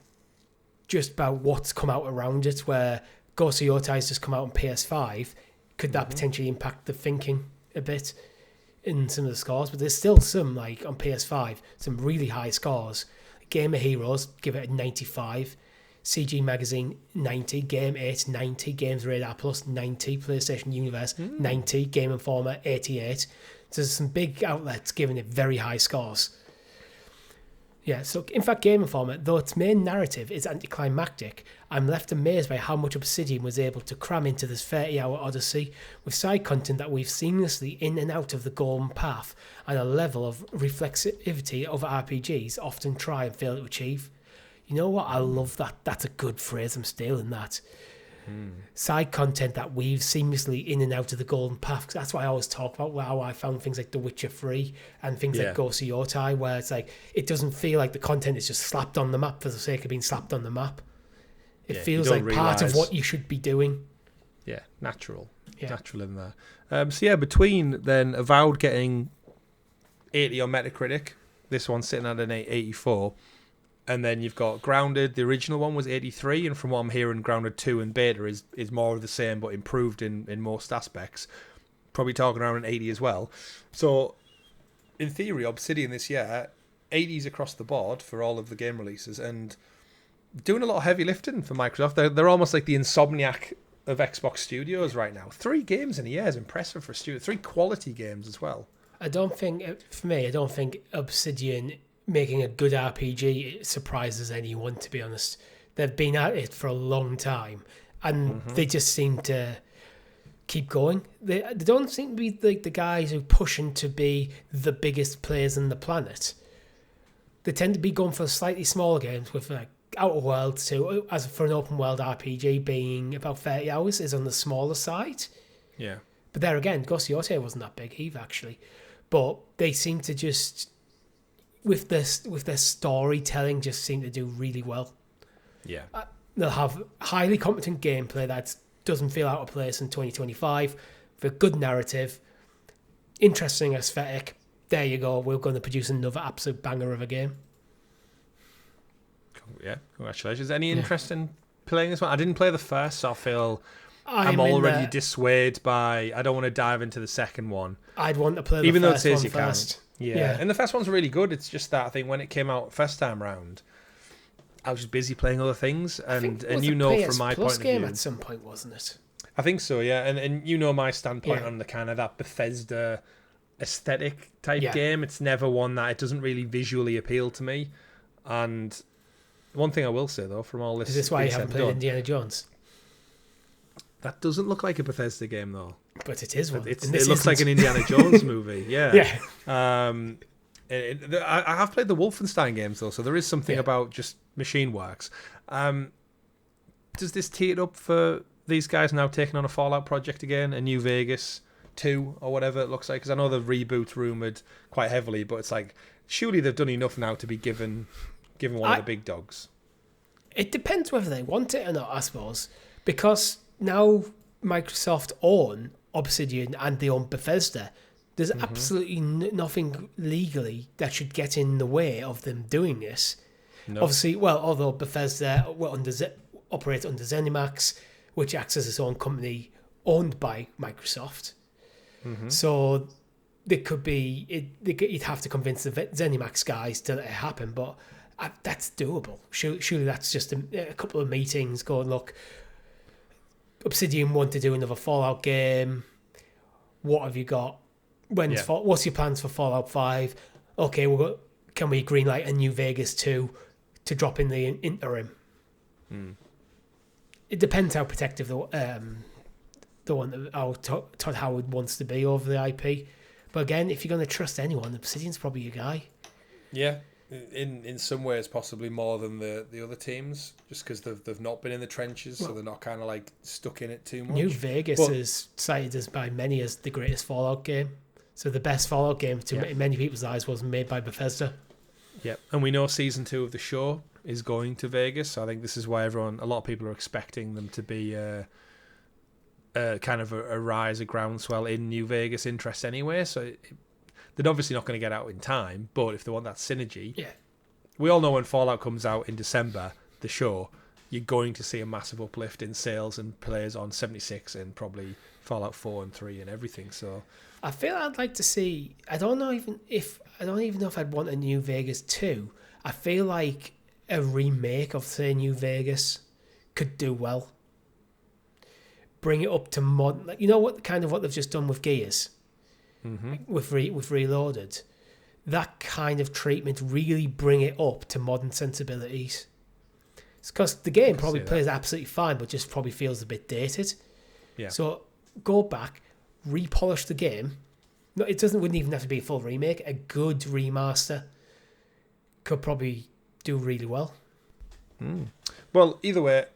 just about what's come out around it, where Ghost of Yotei has just come out on PS5? Could that potentially impact the thinking a bit in some of the scores? But there's still some, like on PS5, some really high scores. Gamer Heroes give it a 95, CG Magazine 90, Game 8 90, Games Radar Plus 90, PlayStation Universe 90, Game Informer 88. So there's some big outlets giving it very high scores. Yeah, so in fact, Game Informer, though its main narrative is anticlimactic, I'm left amazed by how much Obsidian was able to cram into this 30-hour odyssey, with side content that weaves seamlessly in and out of the golden path, and a level of reflexivity other RPGs often try and fail to achieve. You know what? I love that. That's a good phrase. I'm stealing that. Side content that weaves seamlessly in and out of the golden path. That's what I always talk about, how I found things like The Witcher 3 and things like Ghost of Yotei, where it's like, it doesn't feel like the content is just slapped on the map for the sake of being slapped on the map. It feels like part of what you should be doing. Yeah, natural in there. So yeah, between then Avowed getting 80 on Metacritic, this one sitting at an 84, and then you've got Grounded. The original one was 83, and from what I'm hearing, Grounded 2 and beta is more of the same, but improved in most aspects. Probably talking around an 80 as well. So, in theory, Obsidian this year, 80s across the board for all of the game releases, and doing a lot of heavy lifting for Microsoft. They're almost like the Insomniac of Xbox Studios right now. 3 games in a year is impressive for a studio. 3 quality games as well. I don't think Obsidian making a good RPG surprises anyone, to be honest. They've been at it for a long time, and they just seem to keep going. They don't seem to be like the guys who pushing to be the biggest players on the planet. They tend to be going for slightly smaller games, with like Outer Worlds 2, as for an open world RPG being about 30 hours, is on the smaller side. Yeah. But there again, Ghost of Yotei wasn't that big either, actually. But they seem to just, with their storytelling, just seem to do really well. Yeah. They'll have highly competent gameplay that doesn't feel out of place in 2025, with a good narrative, interesting aesthetic. There you go. We're going to produce another absolute banger of a game. Yeah, congratulations. Any interest in playing this one? I didn't play the first, so I feel I'm already dissuaded by. I don't want to dive into the second one. I'd want to play even the though first it says one you first. can. Yeah, and the first one's really good. It's just that I think when it came out first time round, I was just busy playing other things, and you know from my point of view, at some point, wasn't it? I think so. Yeah, and you know my standpoint Yeah. on the kind of that Bethesda aesthetic type game. It's never one that it doesn't really visually appeal to me. And one thing I will say though, from all this, Is this why you haven't played Indiana Jones? That doesn't look like a Bethesda game though. But it is one. It looks like an Indiana Jones movie. Yeah. Yeah. I have played the Wolfenstein games though, so there is something about just machine works. Does this tee it up for these guys now taking on a Fallout project again, a New Vegas 2 or whatever it looks like? Because I know the reboot's rumoured quite heavily, but it's like surely they've done enough now to be given one of the big dogs. It depends whether they want it or not, I suppose, because now Microsoft own Obsidian and they own Bethesda. There's absolutely nothing legally that should get in the way of them doing this. No. Obviously, although Bethesda operates under ZeniMax, which acts as its own company owned by Microsoft. So there could be you'd have to convince the ZeniMax guys to let it happen, but that's doable. Surely that's just a couple of meetings going, look, Obsidian want to do another Fallout game. What have you got? What's your plans for Fallout 5? Okay, can we greenlight a New Vegas 2 to drop in the interim? It depends how protective the one how Todd Howard wants to be over the IP. But again, if you're going to trust anyone, Obsidian's probably your guy. Yeah, in some ways possibly more than the other teams, just because they've not been in the trenches, so they're not kind of like stuck in it too much. New Vegas is cited as by many as the greatest Fallout game. So the best Fallout game in many people's eyes was made by Bethesda. Yep, and we know season 2 of the show is going to Vegas, so I think this is why a lot of people are expecting them to be kind of a rise, a groundswell in New Vegas interest anyway. So they're obviously not going to get out in time, but if they want that synergy, we all know when Fallout comes out in December, the show, you're going to see a massive uplift in sales and players on 76 and probably Fallout 4 and 3 and everything. So I feel I'd like to see. I don't even know if I'd want a New Vegas 2. I feel like a remake of, say, New Vegas could do well. Bring it up to modern, like, you know what they've just done with Gears, with Reloaded. That kind of treatment, really bring it up to modern sensibilities. It's because the game probably plays absolutely fine, but just probably feels a bit dated. Yeah. So go back, repolish the game. No, wouldn't even have to be a full remake. A good remaster could probably do really well. Well, either way,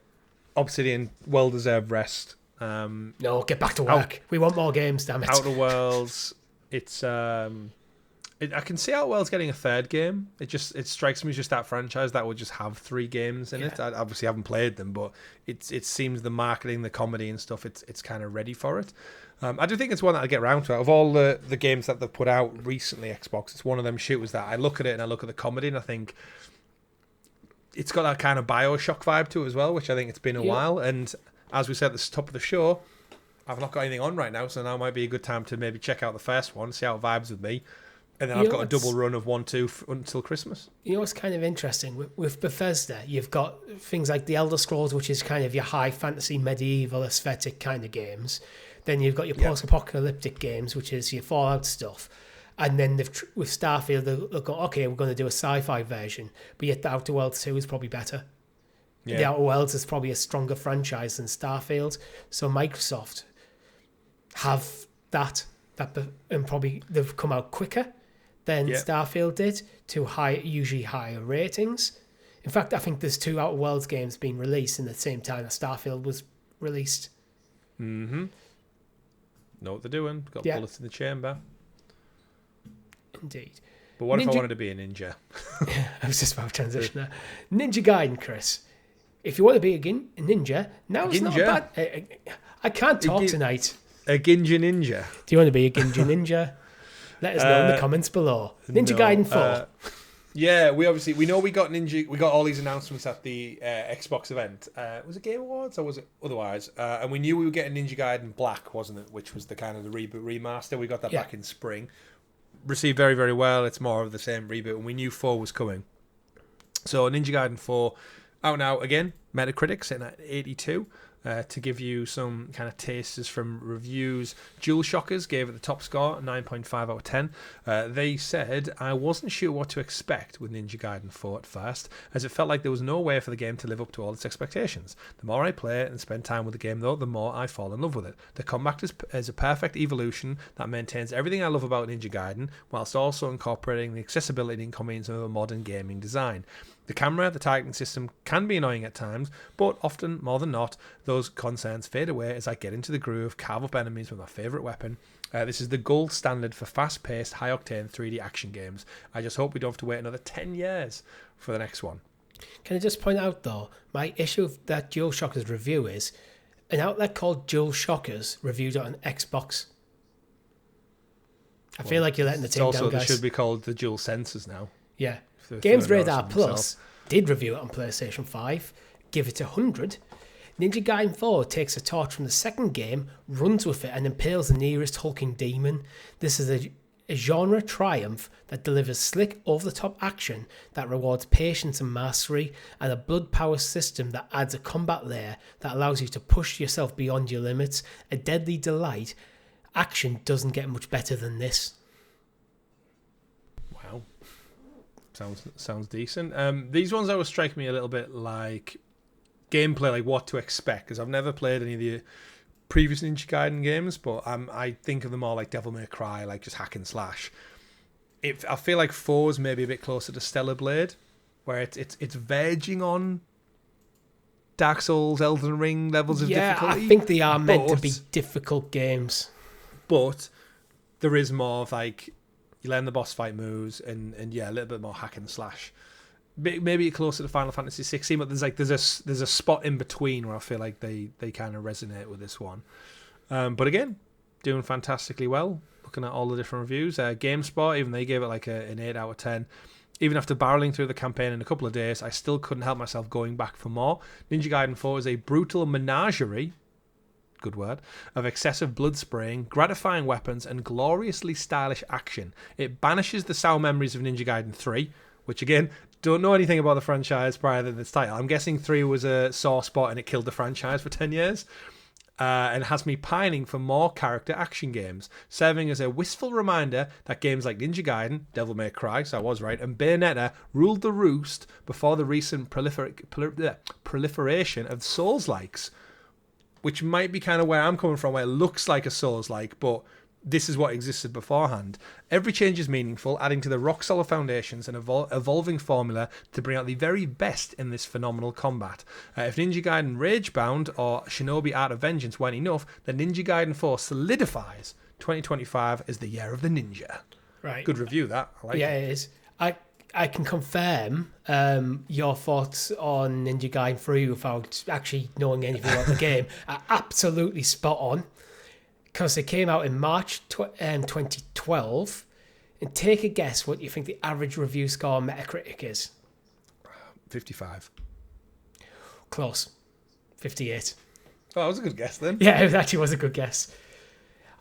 Obsidian, well-deserved rest. No, get back to work. We want more games, damn it. Outer Worlds, it's I can see Outer Worlds getting a third game. It strikes me as just that franchise that would just have 3 games in it. I obviously haven't played them, but it seems the marketing, the comedy and stuff, it's kind of ready for it. I do think it's one that I'll get around to. Out of all the games that they've put out recently, Xbox, it's one of them shooters that I look at it and I look at the comedy and I think it's got that kind of Bioshock vibe to it as well, which I think it's been a while. And as we said at the top of the show, I've not got anything on right now, so now might be a good time to maybe check out the first one, see how it vibes with me. And then I've got a double run of 1, 2 until Christmas. You know what's kind of interesting? With Bethesda, you've got things like the Elder Scrolls, which is kind of your high fantasy, medieval, aesthetic kind of games. Then you've got your post-apocalyptic games, which is your Fallout stuff. And then with Starfield, they'll go, okay, we're going to do a sci-fi version. But yet the Outer Worlds 2 is probably better. Yeah. The Outer Worlds is probably a stronger franchise than Starfield. So Microsoft have that and probably they've come out quicker than Starfield did to usually higher ratings. In fact, I think there's 2 Outer Worlds games being released in the same time that Starfield was released. Know what they're doing. Got bullets in the chamber. Indeed. But what if I wanted to be a ninja? I was just about to transition there. Ninja Gaiden, Chris. If you want to be a ninja, now is not bad. I can't talk tonight. A Ginja Ninja. Do you want to be a Ginja Ninja? Let us know in the comments below. Ninja Gaiden 4. Yeah, we know we got all these announcements at the Xbox event. Was it Game Awards or was it otherwise? And we knew we were getting Ninja Gaiden Black, wasn't it? Which was the kind of the reboot remaster. We got that back in spring. Received very, very well. It's more of the same reboot, and we knew 4 was coming. So Ninja Gaiden 4 out now again. Metacritic sitting at 82. To give you some kind of tasters from reviews, Jewel Shockers gave it the top score, 9.5 out of 10. They said, I wasn't sure what to expect with Ninja Gaiden 4 at first, as it felt like there was no way for the game to live up to all its expectations. The more I play it and spend time with the game, though, the more I fall in love with it. The combat is a perfect evolution that maintains everything I love about Ninja Gaiden, whilst also incorporating the accessibility and convenience of a modern gaming design. The camera, the targeting system can be annoying at times, but often, more than not, those concerns fade away as I get into the groove, carve up enemies with my favourite weapon. This is the gold standard for fast-paced, high-octane 3D action games. I just hope we don't have to wait another 10 years for the next one. Can I just point out, though, my issue with that Jewel Shockers review is an outlet called Jewel Shockers reviewed it on Xbox. I feel like you're letting the team down, guys. They should be called the Jewel Sensors now. Yeah. Games Radar Plus did review it on PlayStation 5, give it 100. Ninja Gaiden 4 takes a torch from the second game, runs with it, and impales the nearest hulking demon. This is a genre triumph that delivers slick, over-the-top action that rewards patience and mastery, and a blood power system that adds a combat layer that allows you to push yourself beyond your limits. A deadly delight. Action doesn't get much better than this. Wow. Sounds decent. These ones always strike me a little bit like gameplay, like what to expect, because I've never played any of the previous Ninja Gaiden games, but I think of them all like Devil May Cry, like just hack and slash. I feel like 4 is maybe a bit closer to Stellar Blade, where it's verging on Dark Souls, Elden Ring levels of difficulty. I think they are meant to be difficult games, but there is more of like you learn the boss fight moves and a little bit more hack and slash. Maybe closer to Final Fantasy 16, but there's a spot in between where I feel like they kind of resonate with this one. But again, doing fantastically well. Looking at all the different reviews, GameSpot, even they gave it like an 8 out of 10. Even after barreling through the campaign in a couple of days, I still couldn't help myself going back for more. Ninja Gaiden 4 is a brutal menagerie, good word, of excessive blood spraying, gratifying weapons, and gloriously stylish action. It banishes the sour memories of Ninja Gaiden 3, which again, don't know anything about the franchise prior to this title. I'm guessing 3 was a sore spot and it killed the franchise for 10 years. And has me pining for more character action games, serving as a wistful reminder that games like Ninja Gaiden, Devil May Cry, so I was right, and Bayonetta ruled the roost before the recent proliferation of Souls-likes, which might be kind of where I'm coming from, where it looks like a Souls-like, but this is what existed beforehand. Every change is meaningful, adding to the rock-solid foundations and evolving formula to bring out the very best in this phenomenal combat. If Ninja Gaiden Ragebound or Shinobi Art of Vengeance weren't enough, then Ninja Gaiden 4 solidifies 2025 as the year of the ninja. Right. Good review, that. I like it. It is. I can confirm your thoughts on Ninja Gaiden 3 without actually knowing anything about the game are absolutely spot on. Because it came out in March 2012. And take a guess what you think the average review score on Metacritic is. 55. Close. 58. Oh, that was a good guess then. Yeah, it actually was a good guess.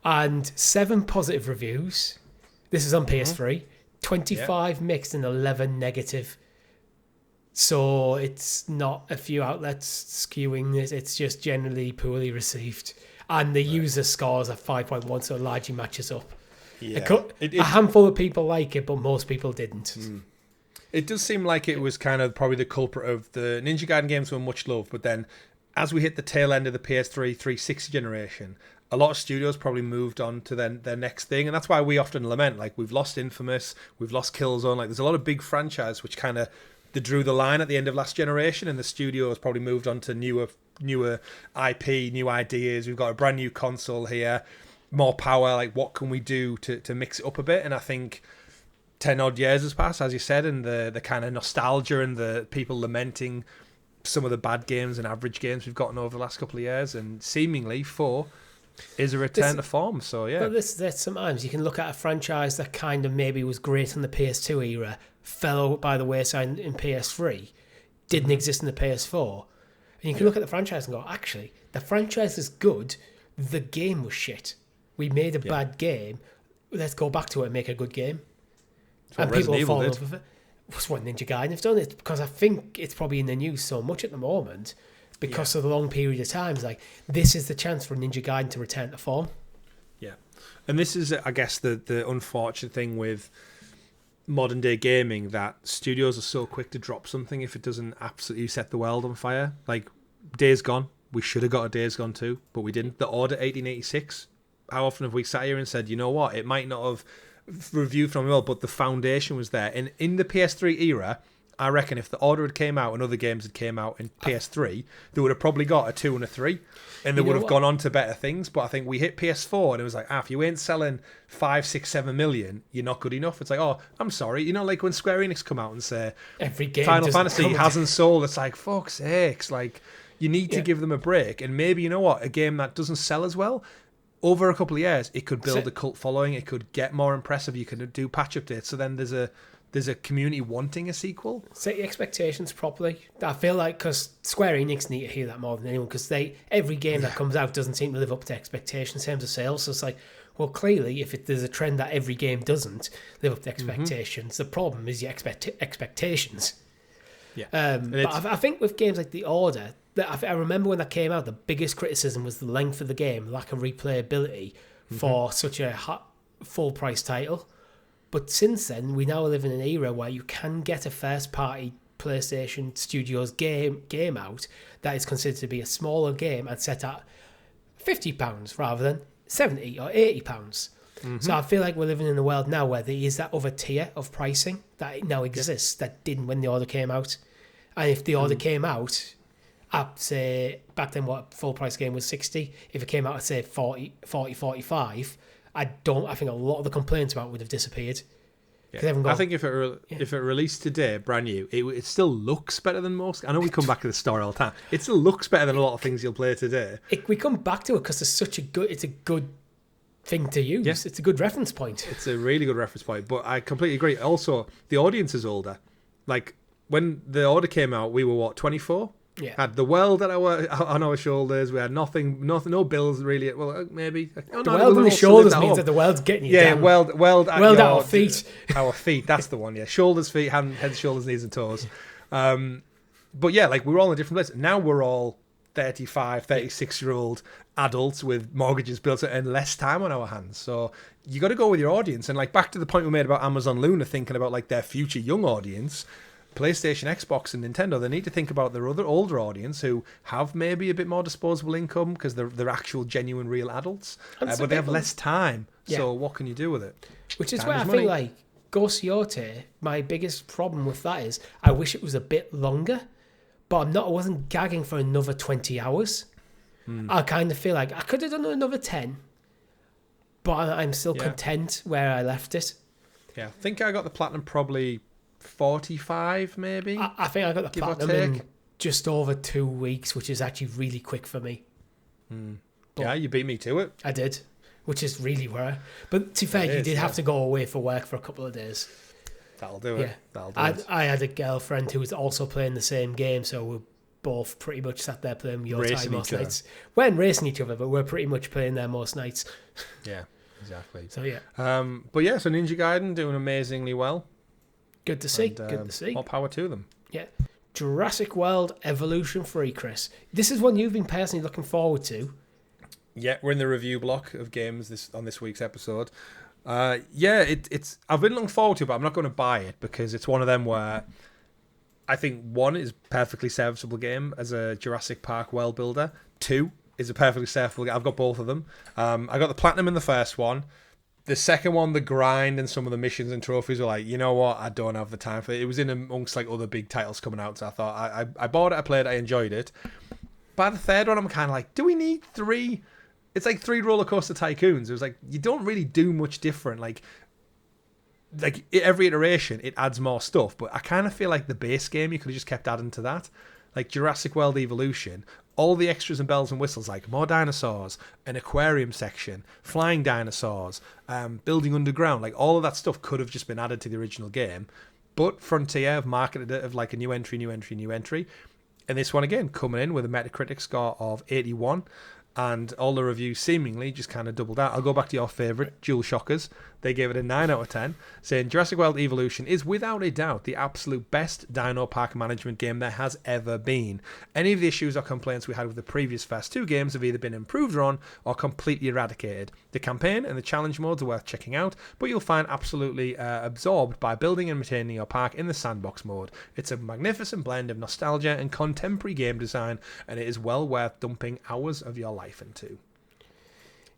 And 7 positive reviews. This is on PS3. 25 mixed and 11 negative. So it's not a few outlets skewing it. It's just generally poorly received. And the user scores are 5.1, so it largely matches up. Yeah. A handful of people like it, but most people didn't. It does seem like it was kind of probably the culprit of the Ninja Gaiden games were much loved, but then as we hit the tail end of the PS3 360 generation, a lot of studios probably moved on to their next thing, and that's why we often lament, like, we've lost Infamous, we've lost Killzone, like, there's a lot of big franchises which kind of they drew the line at the end of last generation, and the studios probably moved on to newer IP, new ideas. We've got a brand new console here, more power. Like, what can we do to mix it up a bit? And I think 10 odd years has passed, as you said, and the kind of nostalgia and the people lamenting some of the bad games and average games we've gotten over the last couple of years, and seemingly 4 is a return to form. So yeah, but there's sometimes you can look at a franchise that kind of maybe was great in the PS2 era, fell out by the wayside in PS3, didn't exist in the PS4, and you can look at the franchise and go, actually, the franchise is good. The game was shit. We made a bad game. Let's go back to it and make a good game. And people fall in love with it. That's what Ninja Gaiden have done. It because I think it's probably in the news so much at the moment because of the long period of time. It's like, this is the chance for Ninja Gaiden to return to form. Yeah. And this is, I guess, the unfortunate thing with modern day gaming, that studios are so quick to drop something if it doesn't absolutely set the world on fire. Like Days Gone. We should have got a Days Gone 2, but we didn't. The Order 1886. How often have we sat here and said, you know what, it might not have reviewed from well, but the foundation was there. And in the PS3 era, I reckon if the Order had came out and other games had came out in PS3, they would have probably got a 2 and a 3, and they would have gone on to better things. But I think we hit PS4 and it was like, if you ain't selling 5, 6, 7 million, you're not good enough. It's like, oh, I'm sorry. You know, like when Square Enix come out and say every game Final Fantasy hasn't sold, it's like, fuck's sakes, like you need to give them a break. And maybe, you know what, a game that doesn't sell as well, over a couple of years, it could build a cult following. It could get more impressive. You could do patch updates. So then there's a community wanting a sequel. Set your expectations properly. I feel like because Square Enix need to hear that more than anyone, because every game that comes out doesn't seem to live up to expectations in terms of sales. So it's like, well, clearly, if there's a trend that every game doesn't live up to expectations, the problem is your expectations. Yeah, but I think with games like The Order, I remember when that came out, the biggest criticism was the length of the game, lack of replayability for such a full-price title. But since then, we now live in an era where you can get a first-party PlayStation Studios game out that is considered to be a smaller game and set at £50 rather than £70 or £80. So I feel like we're living in a world now where there is that other tier of pricing that now exists that didn't when The Order came out. And if The Order came out at, say, back then what full price game was 60, if it came out at, say, 40, 45, I think a lot of the complaints about it would have disappeared. Yeah. I think if it released today, brand new, it still looks better than most. I know we come back to the story all the time. It still looks better than a lot of things you'll play today. We come back to it because it's a good thing to use. Yeah. It's a good reference point. It's a really good reference point. But I completely agree. Also, the audience is older. Like when The Order came out, we were 24. Yeah. Had the world on our shoulders. We had nothing, no bills really. Well, maybe the world on the shoulders means that the world's getting you down. World at our feet. Our feet. That's the one. Yeah, shoulders, feet, head, shoulders, knees, and toes. But yeah, like we were all in a different place. Now we're all 35, 36-year-old adults with mortgages built and less time on our hands. So you got to go with your audience. And like back to the point we made about Amazon Luna thinking about like their future young audience. PlayStation, Xbox, and Nintendo, they need to think about their other older audience who have maybe a bit more disposable income because they're actual, genuine, real adults, but they have less time. Yeah. So what can you do with it? Which is where I think like Ghost Yote, my biggest problem with that is I wish it was a bit longer, but I wasn't gagging for another 20 hours. I kind of feel like I could have done another 10, but I'm still content where I left it. Yeah, I think I got the platinum probably 45 maybe. I think I got the platinum in just over 2 weeks, which is actually really quick for me. Yeah, you beat me to it. I did, which is really rare. But to be fair, you did have to go away for work for a couple of days. That'll do it. Yeah. I had a girlfriend who was also playing the same game, so we both pretty much sat there playing Your Time most nights. We weren't racing each other, but we're pretty much playing there most nights. Yeah, exactly. So yeah. But yeah, so Ninja Gaiden doing amazingly well. Good to see. Good to see. More power to them. Yeah. Jurassic World Evolution 3, Chris. This is one you've been personally looking forward to. Yeah, we're in the review block of games on this week's episode. It's I've been looking forward to it, but I'm not going to buy it because it's one of them where I think 1 is a perfectly serviceable game as a Jurassic Park world builder. 2 is a perfectly serviceable game. I've got both of them. I got the platinum in the first one. The second one, the grind and some of the missions and trophies were like, you know what, I don't have the time for it. It was in amongst like other big titles coming out, so I thought I bought it, I played it, I enjoyed it. By the third one, I'm kind of like, do we need 3? It's like 3 Roller Coaster Tycoons. It was like, you don't really do much different. Like every iteration, it adds more stuff, but I kind of feel like the base game, you could have just kept adding to that. like Jurassic World Evolution, all the extras and bells and whistles, like more dinosaurs, an aquarium section, flying dinosaurs, building underground, like all of that stuff could have just been added to the original game. But Frontier have marketed it as like a new entry. And this one, again, coming in with a Metacritic score of 81. And all the reviews seemingly just kind of doubled out. I'll go back to your favourite, Jewel Shockers. They gave it a 9 out of 10, saying Jurassic World Evolution is without a doubt the absolute best dino park management game there has ever been. Any of the issues or complaints we had with the previous Fast 2 games have either been improved on or completely eradicated. The campaign and the challenge modes are worth checking out, but you'll find absolutely absorbed by building and maintaining your park in the sandbox mode. It's a magnificent blend of nostalgia and contemporary game design, and it is well worth dumping hours of your life into.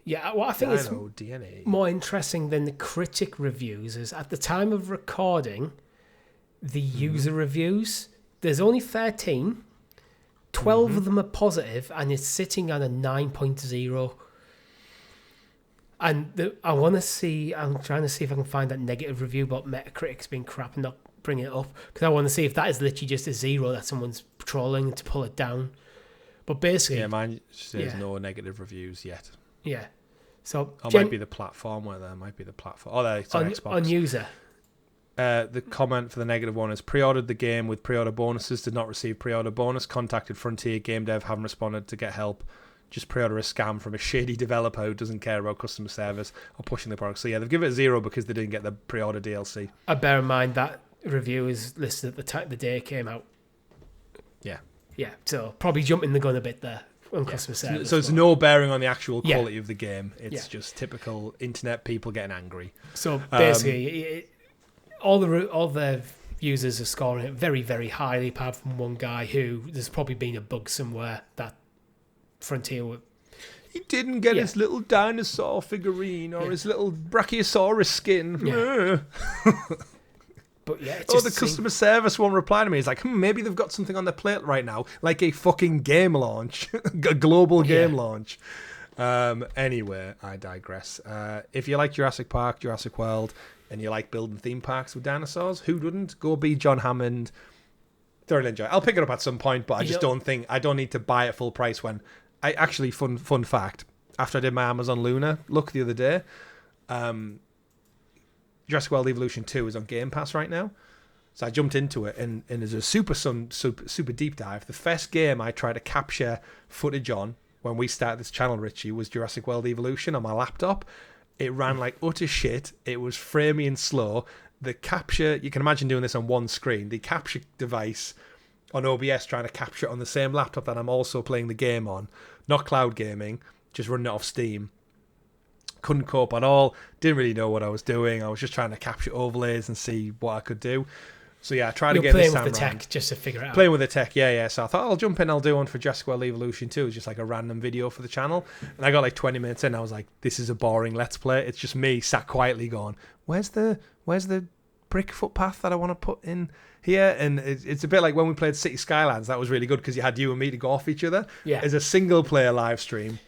Yeah, what I think is DNA. more interesting than the critic reviews is at the time of recording, the user reviews, there's only 13. 12 of them are positive, and it's sitting on a 9.0. And I'm trying to see if I can find that negative review about Metacritic's been crap and not bringing it up, because I want to see if that is literally just a 0 that someone's trolling to pull it down. But basically... Yeah, mine says no negative reviews yet. Yeah. So might be the platform where there might be the platform. Oh, there, it's on Xbox. On user. The comment for the negative one is pre-ordered the game with pre-order bonuses, did not receive pre-order bonus, contacted Frontier Game Dev, haven't responded to get help. Just pre-order a scam from a shady developer who doesn't care about customer service or pushing the product. So yeah, they've given it a 0 because they didn't get the pre-order DLC. I bear in mind that review is listed at the time the day it came out. Yeah. Yeah, so probably jumping the gun a bit there. Customer service, so it's no bearing on the actual quality of the game. It's just typical internet people getting angry. So basically, all the users are scoring it very, very highly, apart from one guy who there's probably been a bug somewhere that Frontier he didn't get his little dinosaur figurine or his little Brachiosaurus skin. Yeah. But yeah, the customer service won't reply to me. It's like, maybe they've got something on their plate right now, like a fucking game launch, a global game launch. Anyway, I digress. If you like Jurassic Park, Jurassic World, and you like building theme parks with dinosaurs, who wouldn't? Go be John Hammond. Thoroughly enjoy it. I'll pick it up at some point, but I just don't think I don't need to buy it full price when I actually fun fact. After I did my Amazon Luna look the other day, Jurassic World Evolution 2 is on Game Pass right now. So I jumped into it, and as a super deep dive, the first game I tried to capture footage on when we started this channel, Richie, was Jurassic World Evolution on my laptop. It ran like utter shit. It was framey and slow. The capture, you can imagine doing this on one screen. The capture device on OBS trying to capture it on the same laptop that I'm also playing the game on. Not cloud gaming, just running it off Steam. Couldn't cope at all. Didn't really know what I was doing. I was just trying to capture overlays and see what I could do. So yeah, I tried to get this time playing with the round. tech just to figure it out. Playing with the tech, yeah. So I thought I'll jump in. I'll do one for Jurassic World Evolution 2. It's just like a random video for the channel. And I got like 20 minutes in. I was like, this is a boring Let's Play. It's just me sat quietly going, where's the brick footpath that I want to put in here? And it's a bit like when we played City Skylines. That was really good because you had you and me to go off each other. Yeah. As a single player live stream,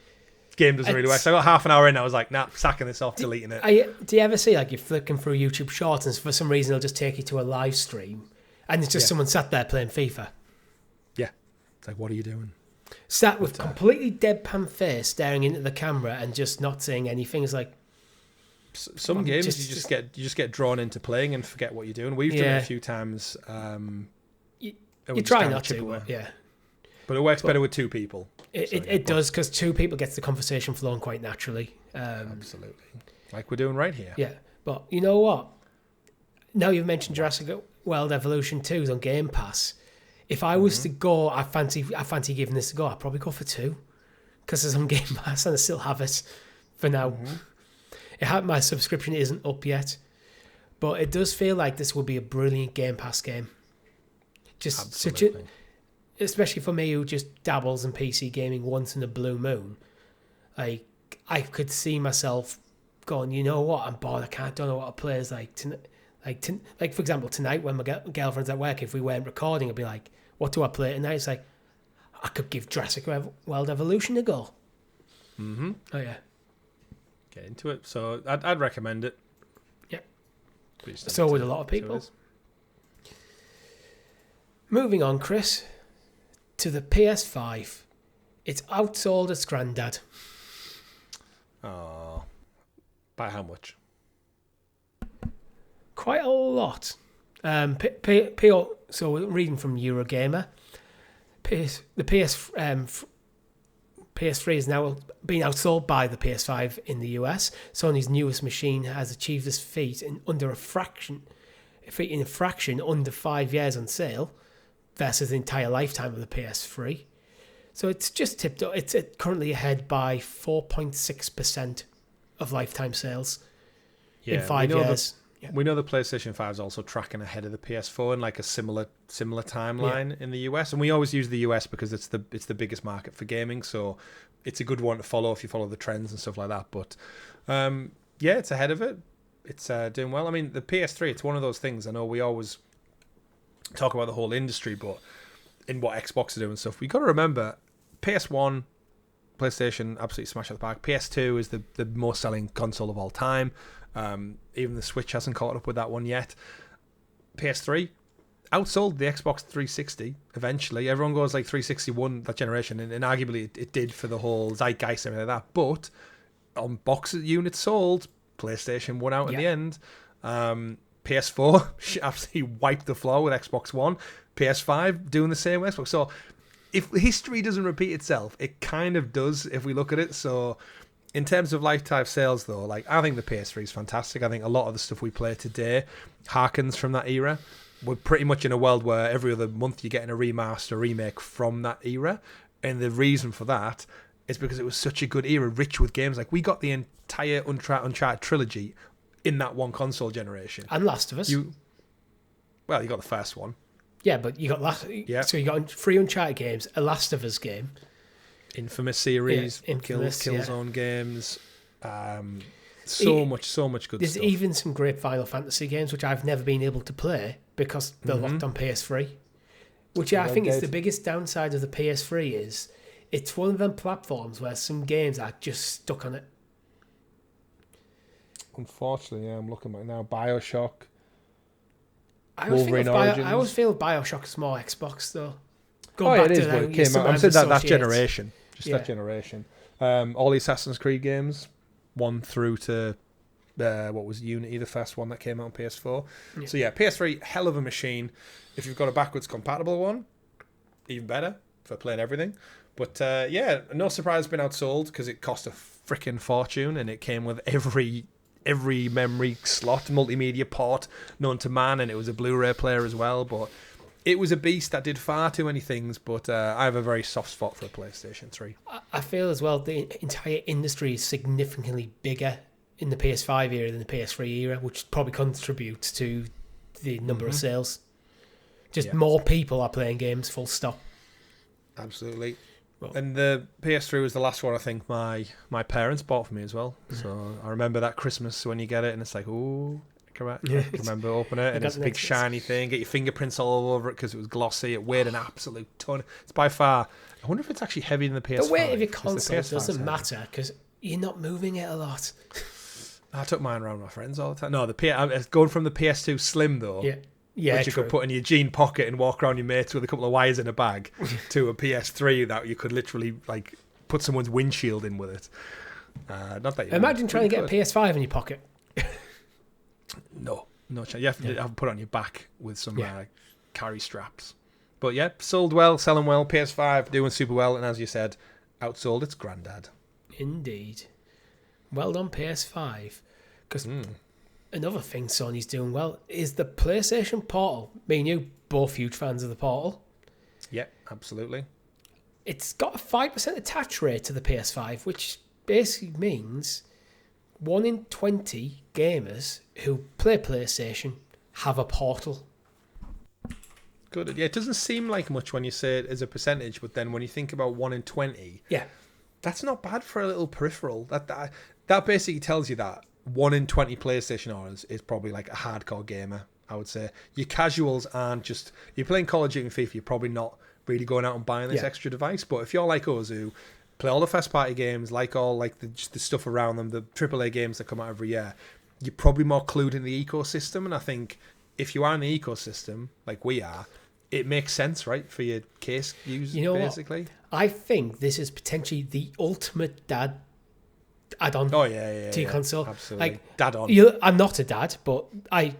game doesn't really work. So I got half an hour in. I was like, nah, sacking this off, deleting it. Do you ever see like you're flicking through YouTube Shorts and for some reason it'll just take you to a live stream and it's just someone sat there playing FIFA? Yeah. It's like, what are you doing? Sat with completely deadpan face staring into the camera and just not saying anything. It's like, some games you just get drawn into playing and forget what you're doing. We've done it a few times. You try not to, but it works better with two people. It does, because two people gets the conversation flowing quite naturally. Absolutely, like we're doing right here. Yeah, but you know what? Now you've mentioned Jurassic World Evolution 2 is on Game Pass. If I was to go, I fancy giving this a go. I'd probably go for 2 because it's on Game Pass and I still have it for now. My subscription isn't up yet, but it does feel like this would be a brilliant Game Pass game. Just especially for me who just dabbles in PC gaming once in a blue moon. Like, I could see myself going, you know what, I'm bored. Don't know what to play. Is like for example, tonight when my girlfriend's at work, if we weren't recording, I'd be like, what do I play tonight? It's like, I could give Jurassic World Evolution a go. Mm-hmm. Oh yeah. Get into it. So I'd recommend it. Yeah. So would a lot of people. Moving on, Chris. to the PS5. It's outsold its granddad. Oh, by how much? Quite a lot. So we're reading from Eurogamer. The PS3 is now being outsold by the PS5 in the US. Sony's newest machine has achieved this feat in a fraction under 5 years on sale versus the entire lifetime of the PS3. So it's just tipped up. It's currently ahead by 4.6% of lifetime sales in 5 years. We know the PlayStation 5 is also tracking ahead of the PS4 in like a similar timeline in the US, and we always use the US because it's the biggest market for gaming, so it's a good one to follow if you follow the trends and stuff like that. But it's ahead of it. It's doing well. I mean, the PS3, it's one of those things. I know we always talk about the whole industry, but in what Xbox are doing and stuff, we got to remember PS1, PlayStation absolutely smashed out the park. PS2 is the most selling console of all time. Even the Switch hasn't caught up with that one yet. PS3 outsold the Xbox 360 eventually. Everyone goes like 360 won that generation, and arguably it did for the whole zeitgeist and everything like that. But on box units sold, PlayStation won out in the end. PS4 absolutely wiped the floor with Xbox One. PS5 doing the same with Xbox. So if history doesn't repeat itself, it kind of does if we look at it. So in terms of lifetime sales, though, like I think the PS3 is fantastic. I think a lot of the stuff we play today harkens from that era. We're pretty much in a world where every other month you're getting a remaster, remake from that era. And the reason for that is because it was such a good era, rich with games. Like we got the entire Uncharted trilogy in that one console generation. And Last of Us. You got the first one. Yeah, but you got so you got 3 Uncharted games, a Last of Us game. Infamous series, Killzone games, so much good There's stuff. There's even some great Final Fantasy games which I've never been able to play because they're locked on PS3. Which I think is the biggest downside of the PS3 is it's one of them platforms where some games are just stuck on it. Unfortunately, I'm looking at it now. BioShock. I always feel BioShock is more Xbox though. It is when it came out. I'm saying that generation. That generation. All the Assassin's Creed games, 1 through to what was Unity, the first one that came out on PS4. Yeah. So PS3, hell of a machine. If you've got a backwards compatible one, even better for playing everything. But no surprise it's been outsold because it cost a freaking fortune and it came with every memory slot, multimedia port known to man, and it was a Blu-ray player as well. But it was a beast that did far too many things, but I have a very soft spot for a PlayStation 3. I feel as well the entire industry is significantly bigger in the PS5 era than the PS3 era, which probably contributes to the number of sales. Just more people are playing games, full stop. Absolutely. Well, and the PS3 was the last one I think my parents bought for me as well. So I remember that Christmas when you get it and it's like, ooh. I remember opening it and it's a big shiny thing. Get your fingerprints all over it because it was glossy. It weighed an absolute ton. It's by far. I wonder if it's actually heavier than the PS5. The weight of your console doesn't matter because you're not moving it a lot. I took mine around with my friends all the time. No, going from the PS2 Slim though, which you could put in your jean pocket and walk around your mates with a couple of wires in a bag, to a PS3 that you could literally like put someone's windshield in with it. Not that. Imagine trying to get a PS5 in your pocket. No chance. You have to put it on your back with some carry straps. But sold well, selling well. PS5 doing super well, and as you said, outsold its granddad. Indeed. Well done, PS5. Because another thing Sony's doing well is the PlayStation Portal. Me and you, both huge fans of the Portal. Yep, absolutely. It's got a 5% attach rate to the PS5, which basically means 1 in 20 gamers who play PlayStation have a Portal. Good. Yeah, it doesn't seem like much when you say it as a percentage, but then when you think about 1 in 20, that's not bad for a little peripheral. That basically tells you that 1 in 20 PlayStation owners is probably like a hardcore gamer, I would say. Your casuals aren't just... You're playing Call of Duty and FIFA, you're probably not really going out and buying this extra device, but if you're like us who play all the first-party games, just the stuff around them, the AAA games that come out every year, you're probably more clued in the ecosystem. And I think if you are in the ecosystem, like we are, it makes sense, right, for your case use, basically. What? I think this is potentially the ultimate dad add-on to your console. Absolutely. Like, dad on. I'm not a dad, but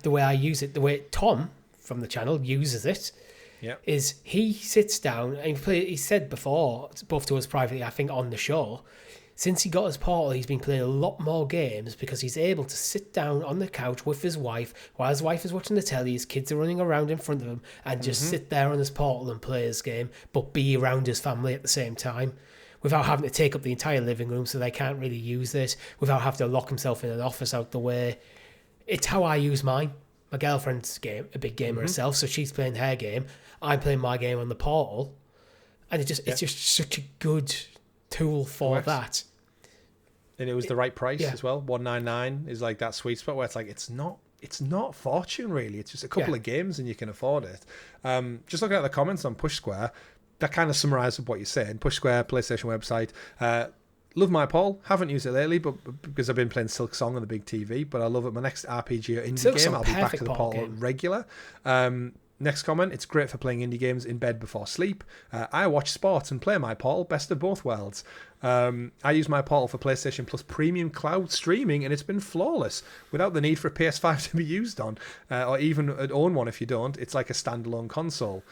the way I use it, the way Tom from the channel uses it, is he sits down and he said before, both to us privately, I think on the show, since he got his Portal, he's been playing a lot more games because he's able to sit down on the couch with his wife while his wife is watching the telly, his kids are running around in front of him, and just sit there on his Portal and play his game, but be around his family at the same time, without having to take up the entire living room so they can't really use this, without having to lock himself in an office out the way. It's how I use mine. My girlfriend's a big gamer herself, so she's playing her game. I'm playing my game on the Portal, and it's just such a good tool for that. And it was the right price as well. $199 is like that sweet spot where it's like it's not fortune really. It's just a couple of games and you can afford it. Just looking at the comments on Push Square, that kind of summarizes what you're saying. Push Square, PlayStation website. Love my Portal. Haven't used it lately, but because I've been playing Silk Song on the big TV. But I love it. My next RPG or indie game, I'll be back to the Portal regular. Next comment, it's great for playing indie games in bed before sleep. I watch sports and play my Portal, best of both worlds. I use my Portal for PlayStation Plus premium cloud streaming, and it's been flawless without the need for a PS5 to be used on, or even own one if you don't. It's like a standalone console.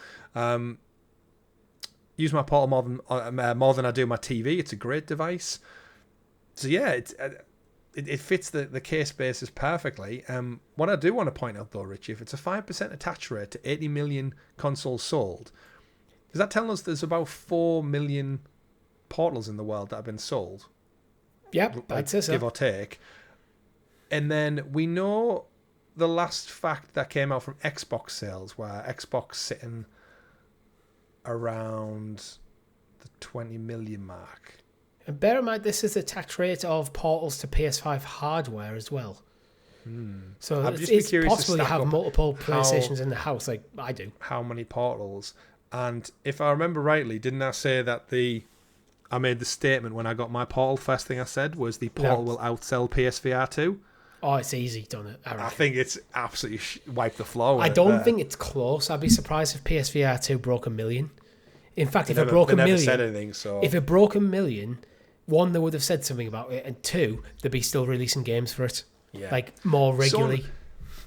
Use my Portal more than I do my TV. It's a great device. So yeah, it fits the case basis perfectly. What I do want to point out though, Richie, if it's a 5% attach rate to 80 million consoles sold, is that telling us there's about 4 million Portals in the world that have been sold? Yep, I'd say so. Give or take. And then we know the last fact that came out from Xbox sales, where Xbox sitting around the 20 million mark. And bear in mind, this is the attach rate of Portals to PS5 hardware as well. So it's possible you have multiple PlayStations in the house, like I do. How many Portals? And if I remember rightly, didn't I say that I made the statement when I got my Portal, first thing I said was the Portal will outsell PSVR 2? Oh, it's easy, done it. I think it's absolutely wiped the floor. I don't think it's close. I'd be surprised if PSVR 2 broke 1 million. In fact, if it broke 1 million, said anything, so. If it broke 1 million, one, they would have said something about it, and two, they'd be still releasing games for it, like more regularly.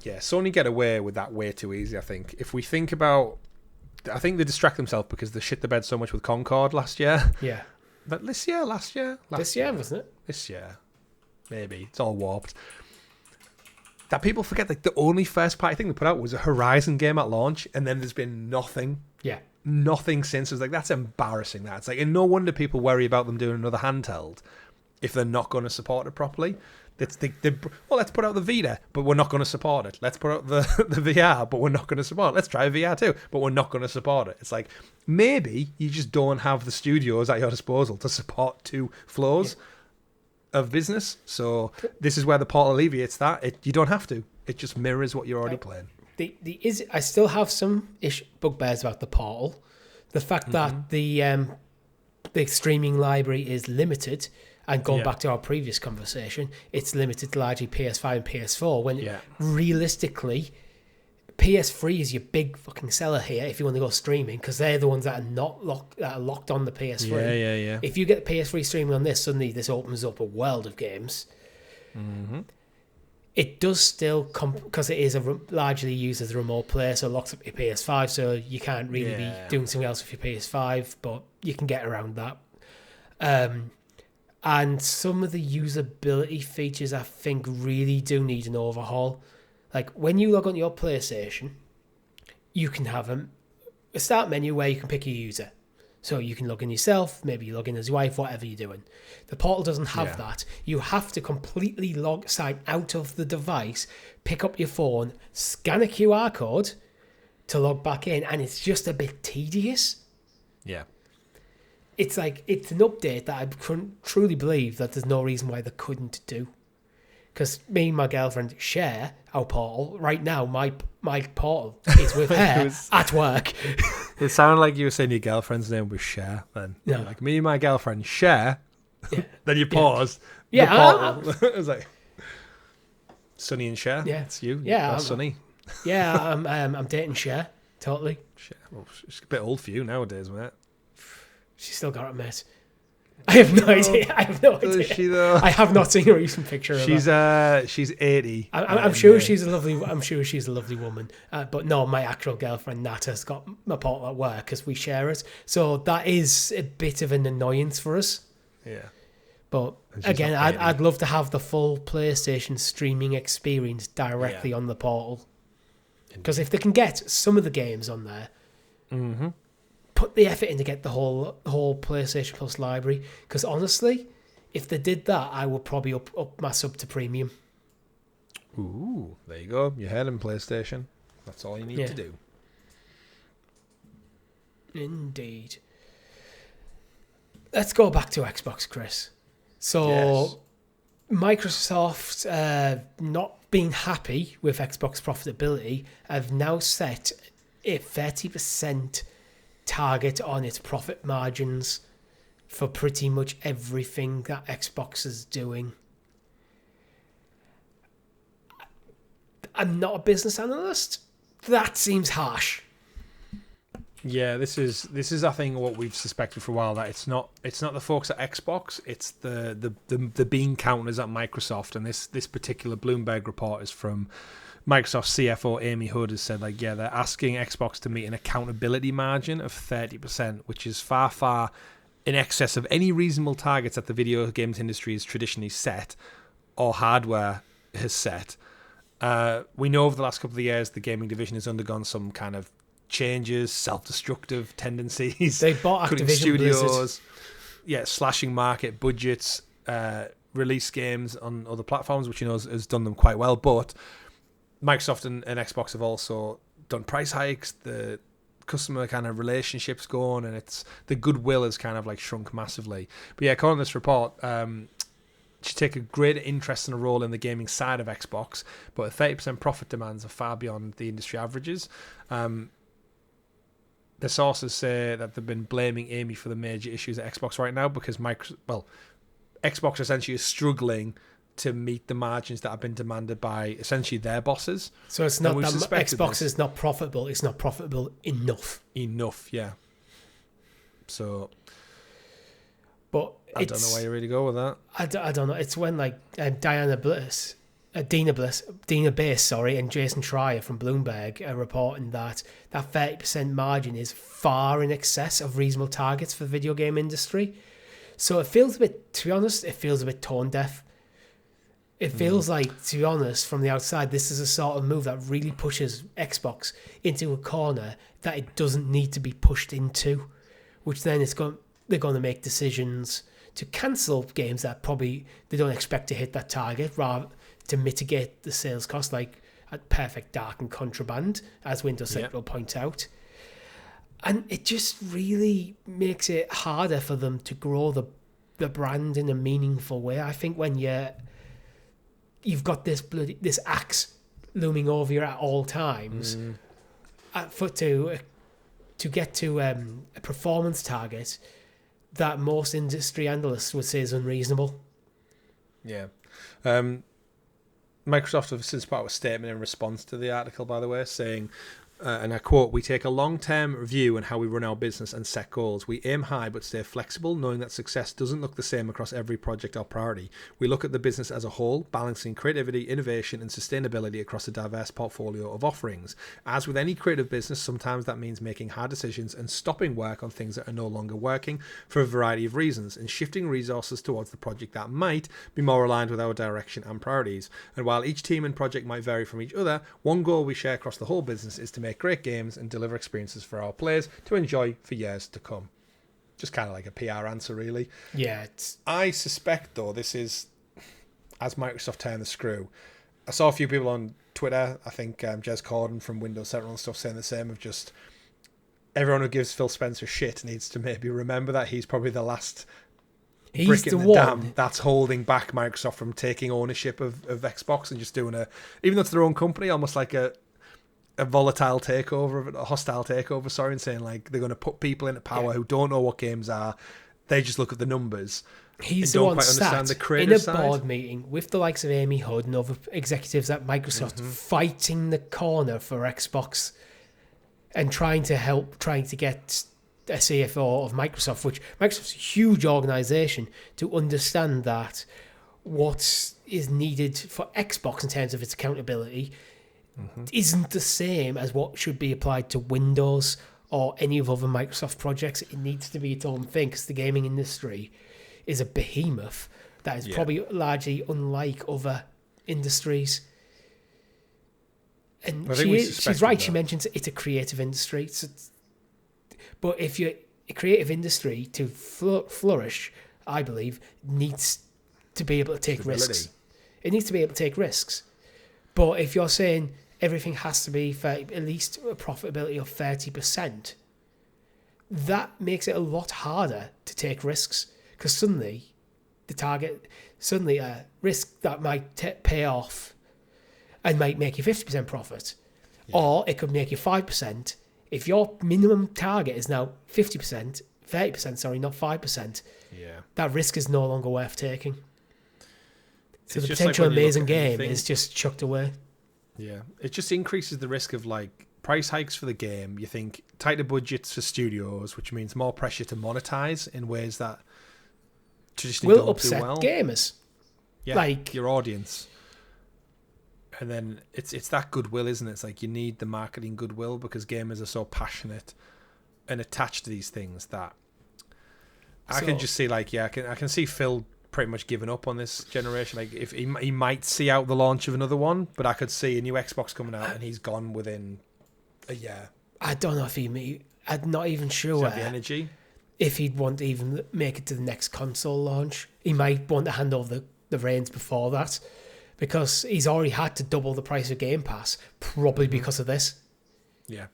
Sony get away with that way too easy. I think if we think about, I think they distract themselves because they shit the bed so much with Concord last year. Yeah, but last year, this year wasn't it? This year, maybe it's all warped. That people forget, like the only first party thing they put out was a Horizon game at launch, and then there's been nothing. Yeah. Nothing since. It's like, that's embarrassing. It's like, and no wonder people worry about them doing another handheld if they're not going to support it properly. Let's put out the Vita, but we're not going to support it. Let's put out the VR, but we're not going to support it. Let's try VR too, but we're not going to support it. It's like, maybe you just don't have the studios at your disposal to support two flows of business. So this is where the Portal alleviates that. You don't have to. It just mirrors what you're already playing. I still have some bugbears about the Portal. The fact that the streaming library is limited, and going back to our previous conversation, it's limited to largely PS5 and PS4, when realistically, PS3 is your big fucking seller here if you want to go streaming, because they're the ones that are locked on the PS3. Yeah. If you get PS3 streaming on this, suddenly this opens up a world of games. Mm-hmm. It does still because it is largely used as a remote play, so it locks up your PS5, so you can't really be doing something else with your PS5, but you can get around that. And some of the usability features, I think, really do need an overhaul. Like, when you log on your PlayStation, you can have a start menu where you can pick your user. So you can log in yourself, maybe you log in as your wife, whatever you're doing. The Portal doesn't have that. You have to completely sign out of the device, pick up your phone, scan a QR code to log back in, and it's just a bit tedious. Yeah. It's like, it's an update that I truly believe that there's no reason why they couldn't do. Because me and my girlfriend share our Portal. Right now, my Portal is with her at work. It sounded like you were saying your girlfriend's name was Cher. Then like, me and my girlfriend share. Yeah. Then you paused. Yeah. It was like Sunny and Cher. Yeah, it's you. Yeah, Sunny. Yeah, I'm dating Cher. Totally. Shit, well, she's a bit old for you nowadays, mate. She's still got it, mate. I have no idea. I have no idea. Is she though? I have not seen a recent picture of her. She's 80. I'm sure she's a lovely. I'm sure she's a lovely woman. But no, my actual girlfriend Nat has got my portal at work because we share it. So that is a bit of an annoyance for us. Yeah. But again, I'd love to have the full PlayStation streaming experience directly on the portal. Because if they can get some of the games on there, put the effort in to get the whole PlayStation Plus library. Because honestly, if they did that, I would probably up my sub to premium. Ooh, there you go. You heard him, PlayStation. That's all you need to do. Indeed. Let's go back to Xbox, Chris. So, Microsoft, not being happy with Xbox profitability, have now set a 30% target on its profit margins for pretty much everything that Xbox is doing. I'm not a business analyst. That seems harsh. Yeah, this is I think what we've suspected for a while, that it's not the folks at Xbox, it's the bean counters at Microsoft, and this particular Bloomberg report is from Microsoft CFO Amy Hood has said, like, they're asking Xbox to meet an accountability margin of 30%, which is far in excess of any reasonable targets that the video games industry has traditionally set or hardware has set. We know over the last couple of years the gaming division has undergone some kind of changes, self-destructive tendencies. They bought Activision studios, slashing market budgets, release games on other platforms, which has done them quite well. But Microsoft and Xbox have also done price hikes. The customer kind of relationships going, and it's the goodwill has kind of like shrunk massively. But yeah, according to this report, should take a greater interest in a role in the gaming side of Xbox, but 30% profit demands are far beyond the industry averages. The sources say that they've been blaming Amy for the major issues at Xbox right now because Xbox essentially is struggling to meet the margins that have been demanded by essentially their bosses. So it's not that Xbox is not profitable, it's not profitable enough. Yeah. So... But I don't know where you really go with that. I don't know. It's when Dina Bass, and Jason Schreier from Bloomberg are reporting that 30% margin is far in excess of reasonable targets for the video game industry. So it feels a bit, to be honest, tone deaf. It feels like, to be honest, from the outside, this is a sort of move that really pushes Xbox into a corner that it doesn't need to be pushed into, which then they're going to make decisions to cancel games that probably they don't expect to hit that target, rather to mitigate the sales cost, like at Perfect Dark and Contraband, as Windows Central point out. And it just really makes it harder for them to grow the brand in a meaningful way. I think when you've got this axe looming over you at all times, to get to a performance target that most industry analysts would say is unreasonable. Yeah. Microsoft have since put out a statement in response to the article, by the way, saying, and I quote, "We take a long-term view on how we run our business and set goals. We aim high but stay flexible, knowing that success doesn't look the same across every project or priority. We look at the business as a whole, balancing creativity, innovation, and sustainability across a diverse portfolio of offerings. As with any creative business, sometimes that means making hard decisions and stopping work on things that are no longer working for a variety of reasons, and shifting resources towards the project that might be more aligned with our direction and priorities. And while each team and project might vary from each other, one goal we share across the whole business is to make great games and deliver experiences for our players to enjoy for years to come." Just kind of like a PR answer, really. Yeah. I suspect, though, this is as Microsoft turn the screw. I saw a few people on Twitter, I think Jez Corden from Windows Central and stuff, saying the same, of just everyone who gives Phil Spencer shit needs to maybe remember that he's probably the last brick in the dam that's holding back Microsoft from taking ownership of Xbox and just doing even though it's their own company, almost like a volatile takeover, a hostile takeover, and saying like they're going to put people into power who don't know what games are. They just look at the numbers. He's the one sat in a board meeting with the likes of Amy Hood and other executives at Microsoft fighting the corner for Xbox and trying to get a CFO of Microsoft, which Microsoft's a huge organization, to understand that what is needed for Xbox in terms of its accountability isn't the same as what should be applied to Windows or any of other Microsoft projects. It needs to be its own thing, because the gaming industry is a behemoth that is probably largely unlike other industries. And she's right. She mentions it's a creative industry. But if you're a creative industry to flourish, I believe, needs to be able to take risks. It needs to be able to take risks. But if you're saying everything has to be at least a profitability of 30%, that makes it a lot harder to take risks, because suddenly a risk that might pay off and might make you 50% profit, or it could make you 5%. If your minimum target is now 30%, not 5%, that risk is no longer worth taking. So the potential amazing game is just chucked away. Yeah, it just increases the risk of like price hikes for the game. You think tighter budgets for studios, which means more pressure to monetize in ways that traditionally will don't upset do well. Gamers. Yeah, like your audience. And then it's that goodwill, isn't it? It's like you need the marketing goodwill, because gamers are so passionate and attached to these things that I can just see I can see Phil pretty much giving up on this generation. Like, if he might see out the launch of another one, but I could see a new Xbox coming out and he's gone within a year. I don't know if I'm not even sure the energy. If he'd want to even make it to the next console launch. He might want to hand over the reins before that, because he's already had to double the price of Game Pass, probably because of this. Yeah,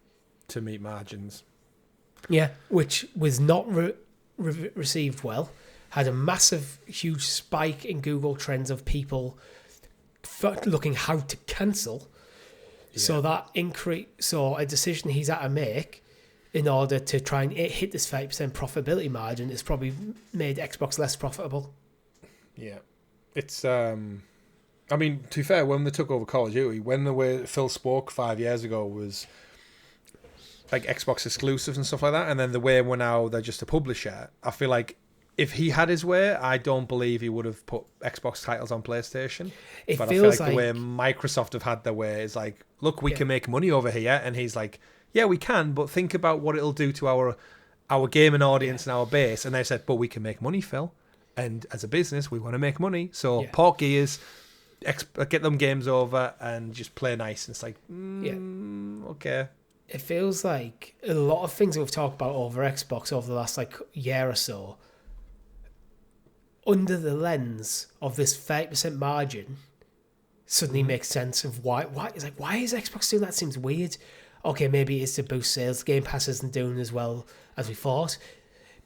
to meet margins. Yeah, which was not received well. Had a massive, huge spike in Google Trends of people looking how to cancel. Yeah. So a decision he's had to make in order to try and hit this 30% profitability margin has probably made Xbox less profitable. Yeah, it's I mean, to be fair, when they took over Call of Duty, when the way Phil spoke 5 years ago was like Xbox exclusives and stuff like that, and then the way we're now, they're just a publisher. I feel like if he had his way, I don't believe he would have put Xbox titles on PlayStation. But I feel like the way Microsoft have had their way is like, look, we can make money over here, and he's like, yeah, we can, but think about what it'll do to our gaming audience and our base. And they said, but we can make money, Phil, and as a business, we want to make money. So port gears, get them games over and just play nice. And it's like, okay. It feels like a lot of things that we've talked about over Xbox over the last year or so, under the lens of this 30% margin, suddenly makes sense of why. It's like, why is Xbox doing that? Seems weird. Okay, maybe it's to boost sales. Game Pass isn't doing as well as we thought.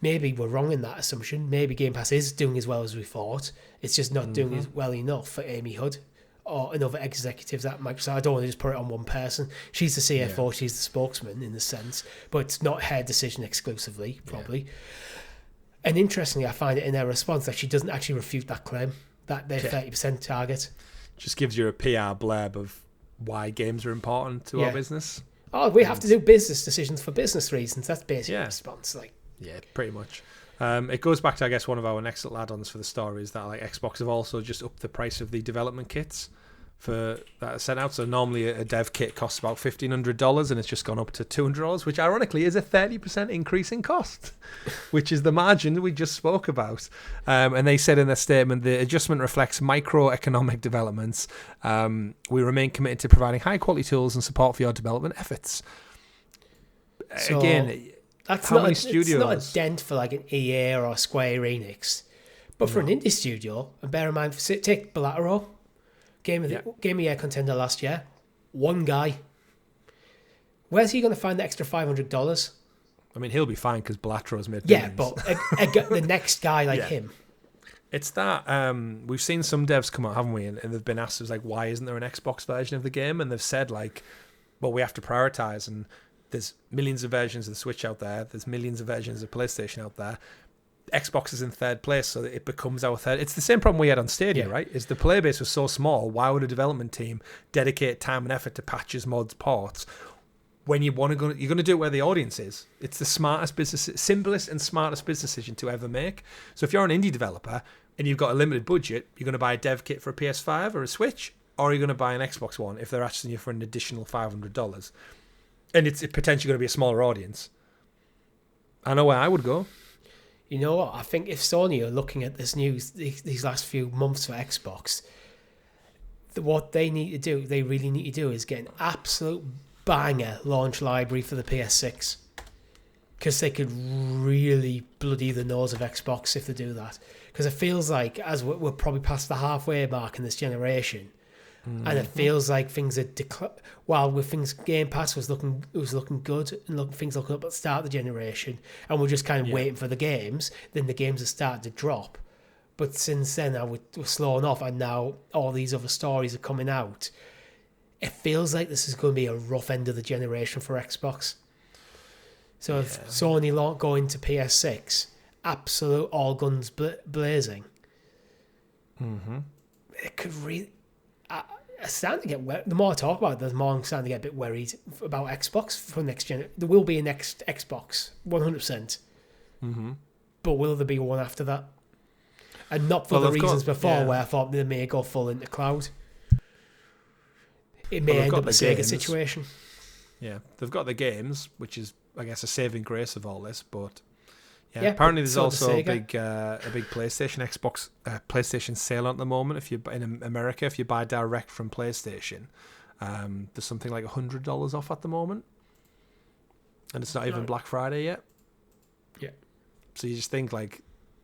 Maybe we're wrong in that assumption. Maybe Game Pass is doing as well as we thought. It's just not doing as well enough for Amy Hood or another executives at Microsoft. I don't want to just put it on one person. She's the CFO, she's the spokesman in the sense, but it's not her decision exclusively, probably. Yeah. And interestingly, I find it in her response that she doesn't actually refute that claim, that their 30% target. Just gives you a PR blurb of why games are important to our business. Oh, we have to do business decisions for business reasons. That's basically the response. Yeah, pretty much. It goes back to, I guess, one of our next little add-ons for the story is that Xbox have also just upped the price of the development kits for that are sent out. So normally a dev kit costs about $1,500 and it's just gone up to $200, which ironically is a 30% increase in cost, which is the margin we just spoke about. And they said in their statement, the adjustment reflects microeconomic developments. We remain committed to providing high-quality tools and support for your development efforts. So, again, it's not a dent for an EA or a Square Enix, but for an indie studio, and bear in mind, take Balatro, Game of the Year contender last year, one guy. Where's he going to find the extra $500? I mean, he'll be fine because Balatro's made billions. Yeah, but the next guy him. It's that we've seen some devs come out, haven't we? And they've been asked, why isn't there an Xbox version of the game? And they've said, well, we have to prioritize. And there's millions of versions of the Switch out there. There's millions of versions of PlayStation out there. Xbox is in third place, so that it becomes our third. It's the same problem we had on Stadia, right? Is the player base was so small, why would a development team dedicate time and effort to patches, mods, ports, when you want to go, you're going to do it where the audience is. It's the simplest and smartest business decision to ever make. So if you're an indie developer and you've got a limited budget, you're going to buy a dev kit for a PS5 or a Switch, or are you going to buy an Xbox One if they're asking you for an additional $500? And it's potentially going to be a smaller audience. I know where I would go. You know what? I think if Sony are looking at this news these last few months for Xbox, what they really need to do is get an absolute banger launch library for the PS6. Because they could really bloody the nose of Xbox if they do that. Because it feels like, as we're probably past the halfway mark in this generation, and it feels like things are while with things Game Pass was looking good and things looking up at the start of the generation, and we're just kind of waiting for the games. Then the games are starting to drop, but since then now we're slowing off, and now all these other stories are coming out. It feels like this is going to be a rough end of the generation for Xbox. So if Sony going to PS6, absolute all guns blazing, it could really. I'm starting to get the more I talk about it, the more I'm starting to get a bit worried about Xbox for next gen. There will be a next Xbox, 100%. But will there be one after that? And not for the reasons before, where I thought they may go full into cloud. It may end up a Sega situation. Yeah, they've got the games, which is, I guess, a saving grace of all this. But apparently there's also a big PlayStation sale at the moment. If you in America, if you buy direct from PlayStation, there's something like $100 off at the moment, and it's not even Black Friday yet. Yeah. So you just think like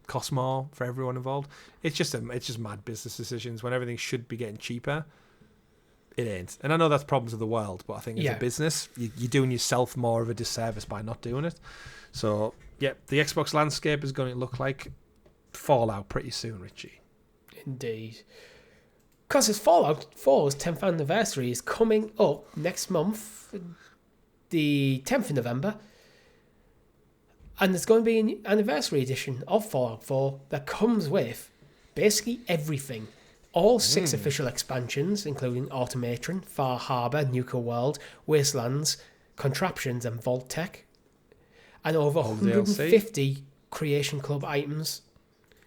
costs more for everyone involved. It's just mad business decisions when everything should be getting cheaper. It ain't. And I know that's problems of the world, but I think as a business, you're doing yourself more of a disservice by not doing it. So, the Xbox landscape is going to look like Fallout pretty soon, Richie. Indeed. Because it's Fallout 4's 10th anniversary is coming up next month, the 10th of November. And there's going to be an anniversary edition of Fallout 4 that comes with basically everything. All 6 official expansions, including Automatron, Far Harbor, Nuka World, Wastelands, Contraptions, and Vault Tech. And over 150 Creation Club items.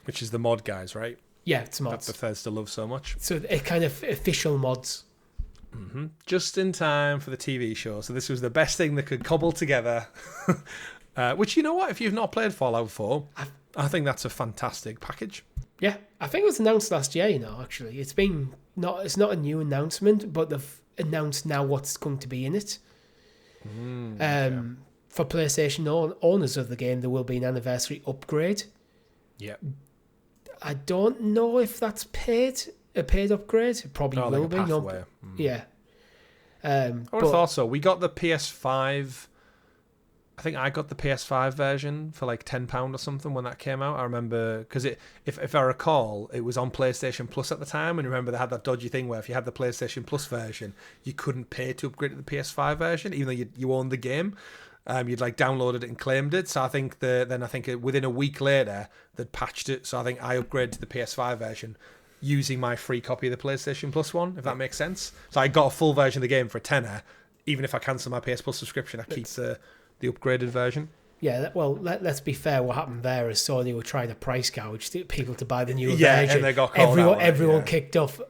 Which is the mod guys, right? Yeah, it's mods. That Bethesda loves so much. So it kind of official mods. Just in time for the TV show. So this was the best thing they could cobble together. Which, you know what? If you've not played Fallout 4, I think that's a fantastic package. Yeah, I think it was announced last year, actually. It's not a new announcement, but they've announced now what's going to be in it. For PlayStation owners of the game, there will be an anniversary upgrade. Yeah. I don't know if that's a paid upgrade. It probably will like be. Pathway. Yeah. I would have thought so. We got the PS5. I think I got the PS5 version for like £10 or something when that came out. I remember, because if I recall, it was on PlayStation Plus at the time, and remember they had that dodgy thing where if you had the PlayStation Plus version, you couldn't pay to upgrade to the PS5 version, even though you owned the game. You'd like downloaded it and claimed it. So I think within a week later they'd patched it. So I think I upgraded to the PS5 version using my free copy of the PlayStation Plus one, if that makes sense. So I got a full version of the game for a tenner. Even if I cancel my PS Plus subscription, I keep the upgraded version. Yeah, well, let's be fair. What happened there is Sony were trying to price gouge people to buy the new version. Yeah, and they got called out. Everyone kicked off,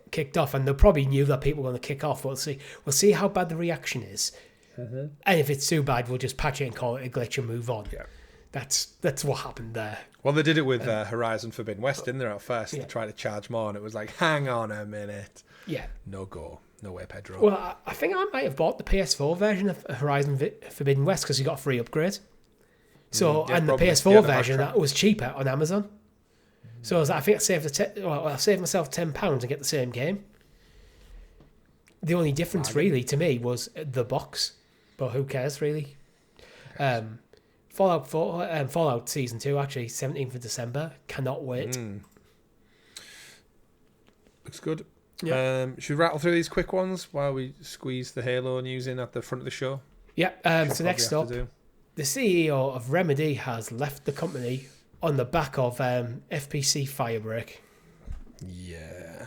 and they probably knew that people were going to kick off. We'll see how bad the reaction is, and if it's too bad, we'll just patch it and call it a glitch and move on. Yeah, that's what happened there. Well, they did it with Horizon Forbidden West, didn't they? At first, they tried to charge more, and it was like, hang on a minute. Yeah, no go. No way, Pedro. Well, I think I might have bought the PS4 version of Horizon Forbidden West because you got a free upgrade. So, and the PS4 version that was cheaper on Amazon. So I think I saved myself £10 and get the same game. The only difference really to me was the box, but who cares really? Fallout 4, Fallout Season 2 actually 17th of December. Cannot wait. Looks good. Yep. Should we rattle through these quick ones while we squeeze the Halo news in at the front of the show? Yeah. So next up, the CEO of Remedy has left the company on the back of FPC Firebreak. Yeah.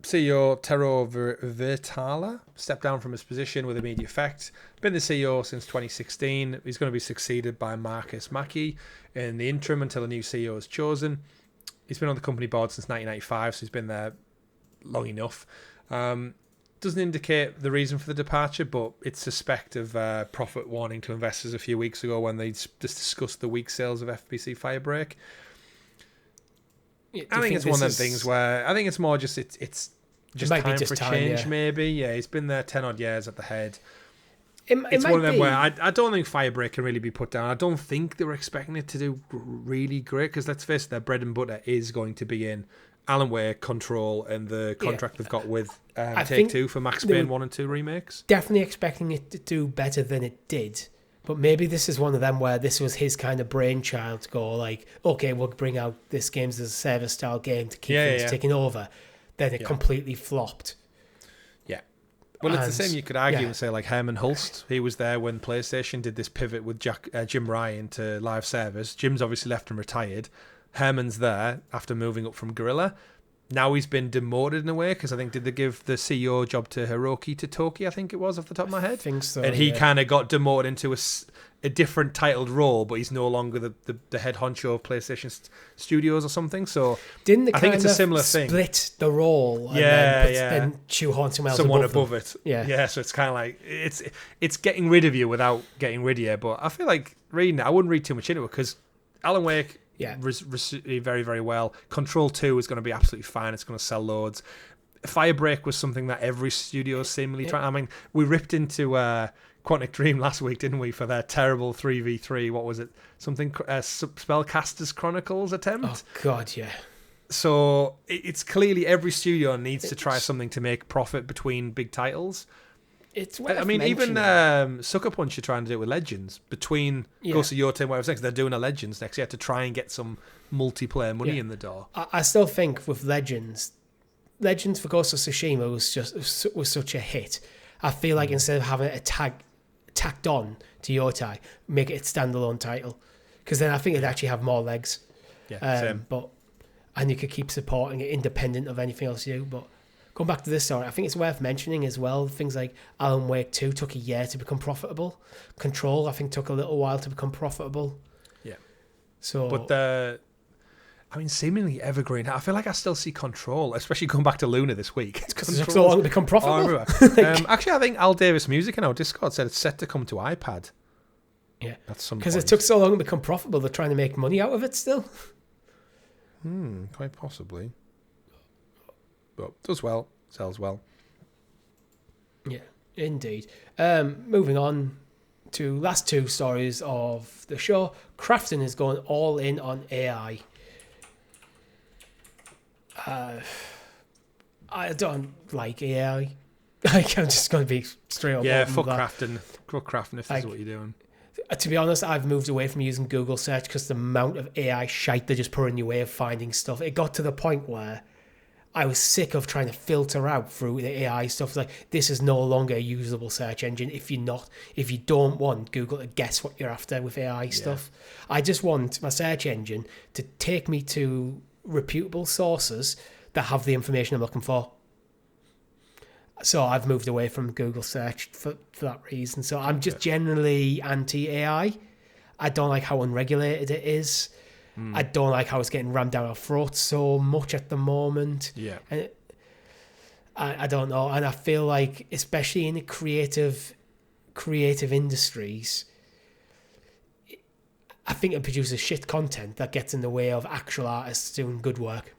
CEO Tero Virtala stepped down from his position with immediate effect. Been the CEO since 2016. He's going to be succeeded by Marcus Mackey in the interim until a new CEO is chosen. He's been on the company board since 1995, so he's been there long enough. Doesn't indicate the reason for the departure, but it's suspect of profit warning to investors a few weeks ago when they just discussed the weak sales of FBC Firebreak. I think it's one of them things where I think it's more just it's just time for change, maybe. Yeah, he's been there 10 odd years at the head. It's one of them where I don't think Firebreak can really be put down. I don't think they were expecting it to do really great because let's face it, their bread and butter is going to be in Alan Wake, Control, and the contract they've got with Take-Two for Max Payne 1 and 2 remakes. Definitely expecting it to do better than it did. But maybe this is one of them where this was his kind of brainchild to go like, okay, we'll bring out this games as a service style game to keep things ticking over. Then it completely flopped. Yeah. Well, it's the same you could argue and say like Herman Hulst. He was there when PlayStation did this pivot with Jim Ryan to live service. Jim's obviously left and retired. Herman's there after moving up from Guerrilla. Now he's been demoted in a way because I think did they give the CEO job to Hiroki Totoki, I think it was off the top of my head. I think so. And he kind of got demoted into a different titled role, but he's no longer the head honcho of PlayStation Studios or something. So I think it's a similar thing. Split the role and then shoehorn someone above it. Yeah. So it's kind of like it's getting rid of you without getting rid of you. But I feel like reading it, I wouldn't read too much into it because Alan Wake received very, very well. Control 2 is going to be absolutely fine. It's going to sell loads. Firebreak was something that every studio is seemingly trying. I mean, we ripped into Quantic Dream last week, didn't we, for their terrible 3v3, what was it? Something, Spellcasters Chronicles attempt? Oh, God, yeah. So it's clearly every studio needs to try something to make profit between big titles. It's worth even SuckerPunch are trying to do it with Legends. Between Ghost of Yotei and whatever next, they're doing a Legends next year to try and get some multiplayer money in the door. I still think with Legends for Ghost of Tsushima was such a hit. I feel like instead of having it tacked on to Yotei, make it its standalone title, because then I think it'd actually have more legs. Yeah, same. And you could keep supporting it independent of anything else you do. But going back to this story, I think it's worth mentioning as well, things like Alan Wake 2 took a year to become profitable. Control, I think, took a little while to become profitable. Yeah. So, but seemingly evergreen. I feel like I still see Control, especially going back to Luna this week. It's because it's so long to become profitable. Actually, I think Al Davis Music in our Discord said it's set to come to iPad. Yeah. At some point. Because it took so long to become profitable, they're trying to make money out of it still. Quite possibly. But does well, sells well. Yeah, indeed. Moving on to last two stories of the show. Krafton is going all in on AI. I don't like AI. I'm just going to be straight up. Yeah, fuck Krafton. Fuck Krafton if this is what you're doing. To be honest, I've moved away from using Google search because the amount of AI shite they just put in your way of finding stuff. It got to the point where I was sick of trying to filter out through the AI stuff. Like, this is no longer a usable search engine if you don't want Google to guess what you're after with AI stuff. I just want my search engine to take me to reputable sources that have the information I'm looking for. So I've moved away from Google search for that reason. So I'm just generally anti-AI. I don't like how unregulated it is. I don't like how it's getting rammed down our throats so much at the moment. Yeah. And I don't know. And I feel like, especially in the creative industries, I think it produces shit content that gets in the way of actual artists doing good work.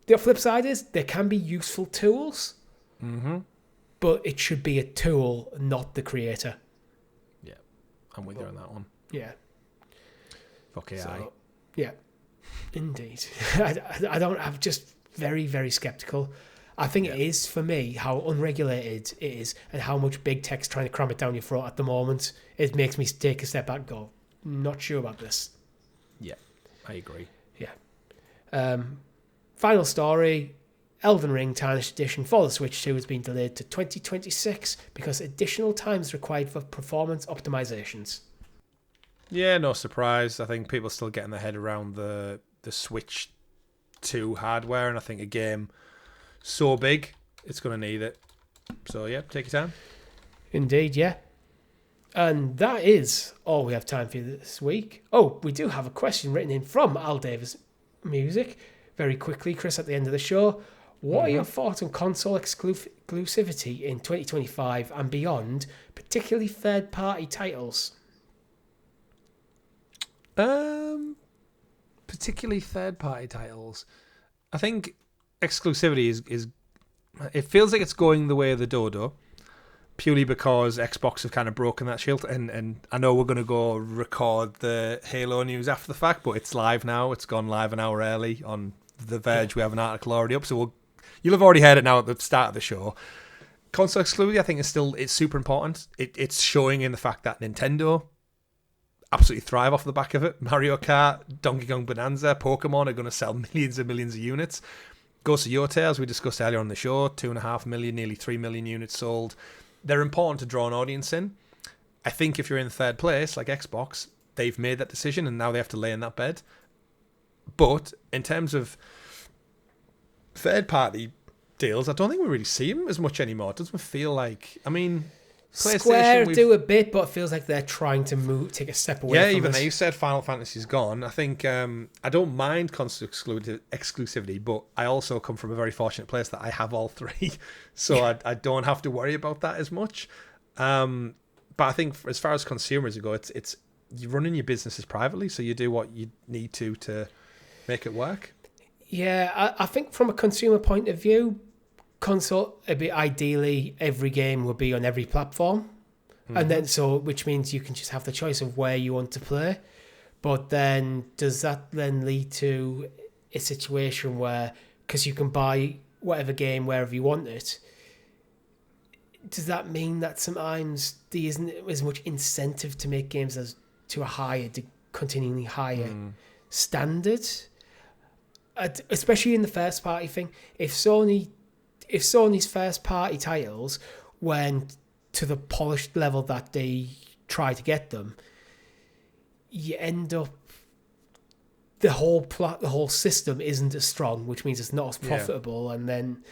The flip side is there can be useful tools, but it should be a tool, not the creator. Yeah, I'm with you on that one. Yeah. Fuck AI. So, yeah, indeed. I'm just very, very skeptical. I think it is, for me, how unregulated it is and how much big tech's trying to cram it down your throat at the moment. It makes me take a step back and go, not sure about this. Yeah, I agree. Yeah. Final story, Elden Ring Tarnished Edition for the Switch 2 has been delayed to 2026 because additional time is required for performance optimizations. Yeah, no surprise. I think people are still getting their head around the the Switch 2 hardware, and I think a game so big, it's going to need it. So yeah, take your time. Indeed, yeah. And that is all we have time for this week. Oh, we do have a question written in from Al Davis Music. Very quickly, Chris, at the end of the show. What are your thoughts on console exclusivity in 2025 and beyond, particularly third-party titles? Particularly third-party titles. I think exclusivity is it feels like it's going the way of the dodo, purely because Xbox have kind of broken that shield. And I know we're going to go record the Halo news after the fact, but it's live now. It's gone live an hour early on The Verge. We have an article already up, so you'll have already heard it now at the start of the show. Console exclusivity, I think, it's super important. It's showing in the fact that Nintendo absolutely thrive off the back of it. Mario Kart, Donkey Kong Bonanza, Pokemon are going to sell millions and millions of units. Ghost of Yotei, as we discussed earlier on the show, 2.5 million, nearly 3 million units sold. They're important to draw an audience in. I think if you're in third place, like Xbox, they've made that decision and now they have to lay in that bed. But in terms of third-party deals, I don't think we really see them as much anymore. It doesn't feel like... I mean... Square do a bit, but it feels like they're trying to take a step away from even us. they said Final Fantasy's gone. I think I don't mind console exclusivity, but I also come from a very fortunate place that I have all three, so I don't have to worry about that as much. But I think as far as consumers go, it's you're running your businesses privately, so you do what you need to make it work. Yeah, I think from a consumer point of view, console, ideally every game will be on every platform, and then which means you can just have the choice of where you want to play. But then does that then lead to a situation where, because you can buy whatever game wherever you want it, does that mean that sometimes there isn't as much incentive to make games as to a continually higher standard? Especially in the first party thing, if Sony's first party titles went to the polished level that they try to get them, you end up the whole system isn't as strong, which means it's not as profitable. And then,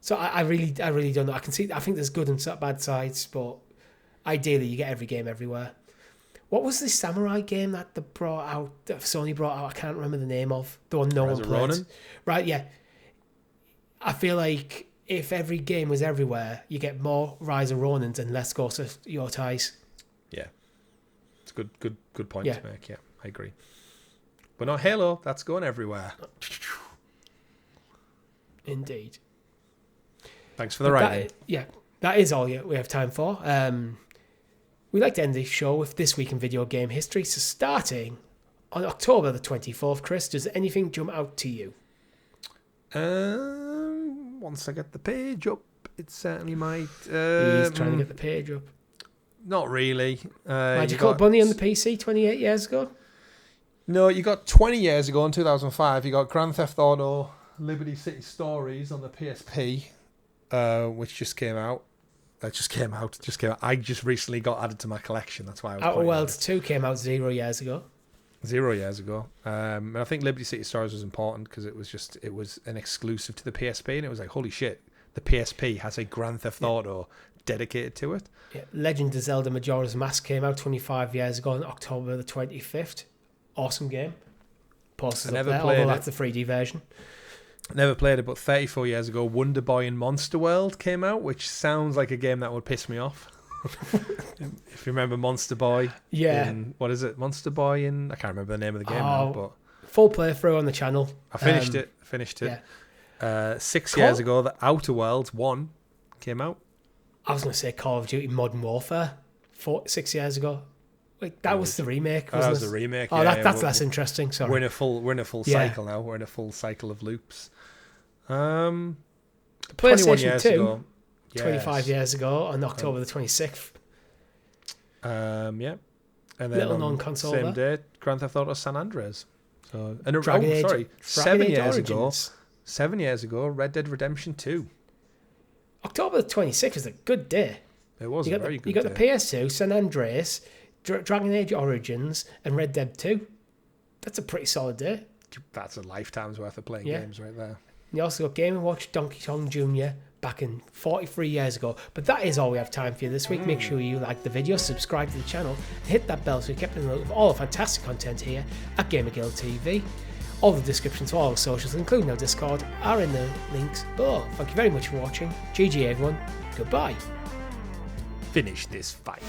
so I really don't know. I think there's good and bad sides, but ideally you get every game everywhere. What was the samurai game that Sony brought out? I can't remember the name of the one no one played. Ronin? Right, yeah. I feel like if every game was everywhere, you get more Rise of Ronins and less Ghost of Yoteis. Yeah, it's a good point to make. Yeah, I agree. But not Halo. That's going everywhere. Indeed. Thanks for the writing. That is all we have time for. We like to end the show with This Week in Video Game History. So starting on October the 24th, Chris, does anything jump out to you? Once I get the page up, it certainly might. He's trying to get the page up. Not really. Magical Bunny on the PC 28 years ago? No, you got 20 years ago in 2005. You got Grand Theft Auto Liberty City Stories on the PSP, which just came out. Just came out. I just recently got added to my collection. That's why I was Outer Worlds 2 came out 0 years ago. 0 years ago. And I think Liberty City Stories was important because it was an exclusive to the PSP, and it was like, holy shit, the PSP has a Grand Theft Auto dedicated to it. Yeah. Legend of Zelda Majora's Mask came out 25 years ago on October the 25th. Awesome game. Posters up there, although that's the 3D version. Never played it, but 34 years ago, Wonder Boy in Monster World came out, which sounds like a game that would piss me off. If you remember Monster Boy. Yeah. What is it? Monster Boy in... I can't remember the name of the game now, but... Full playthrough on the channel. I finished it. Yeah. 6 years ago, The Outer Worlds 1 came out. I was going to say Call of Duty Modern Warfare 6 years ago. Wait, that was the remake, wasn't it? That was the remake, that's less interesting, sorry. We're in a full cycle now. We're in a full cycle of loops. PlayStation 2, ago, 25 years ago on October the 26th. And then little known console same day, Grand Theft Auto San Andreas. So, and 7 years ago, Red Dead Redemption 2. October the 26th was a good day. It was a very good day. You got the PS2, San Andreas, Dragon Age Origins, and Red Dead 2. That's a pretty solid day. that's a lifetime's worth of playing Yeah. games right there. You also got Game & Watch Donkey Kong Jr. back in 43 years ago. But that is all we have time for you this week. Make sure you like the video, subscribe to the channel, and hit that bell so you kept in the loop of all the fantastic content here at GamerGuildTV. All the descriptions for all the socials, including our Discord, are in the links below. Thank you very much for watching. GG everyone. Goodbye. Finish this fight.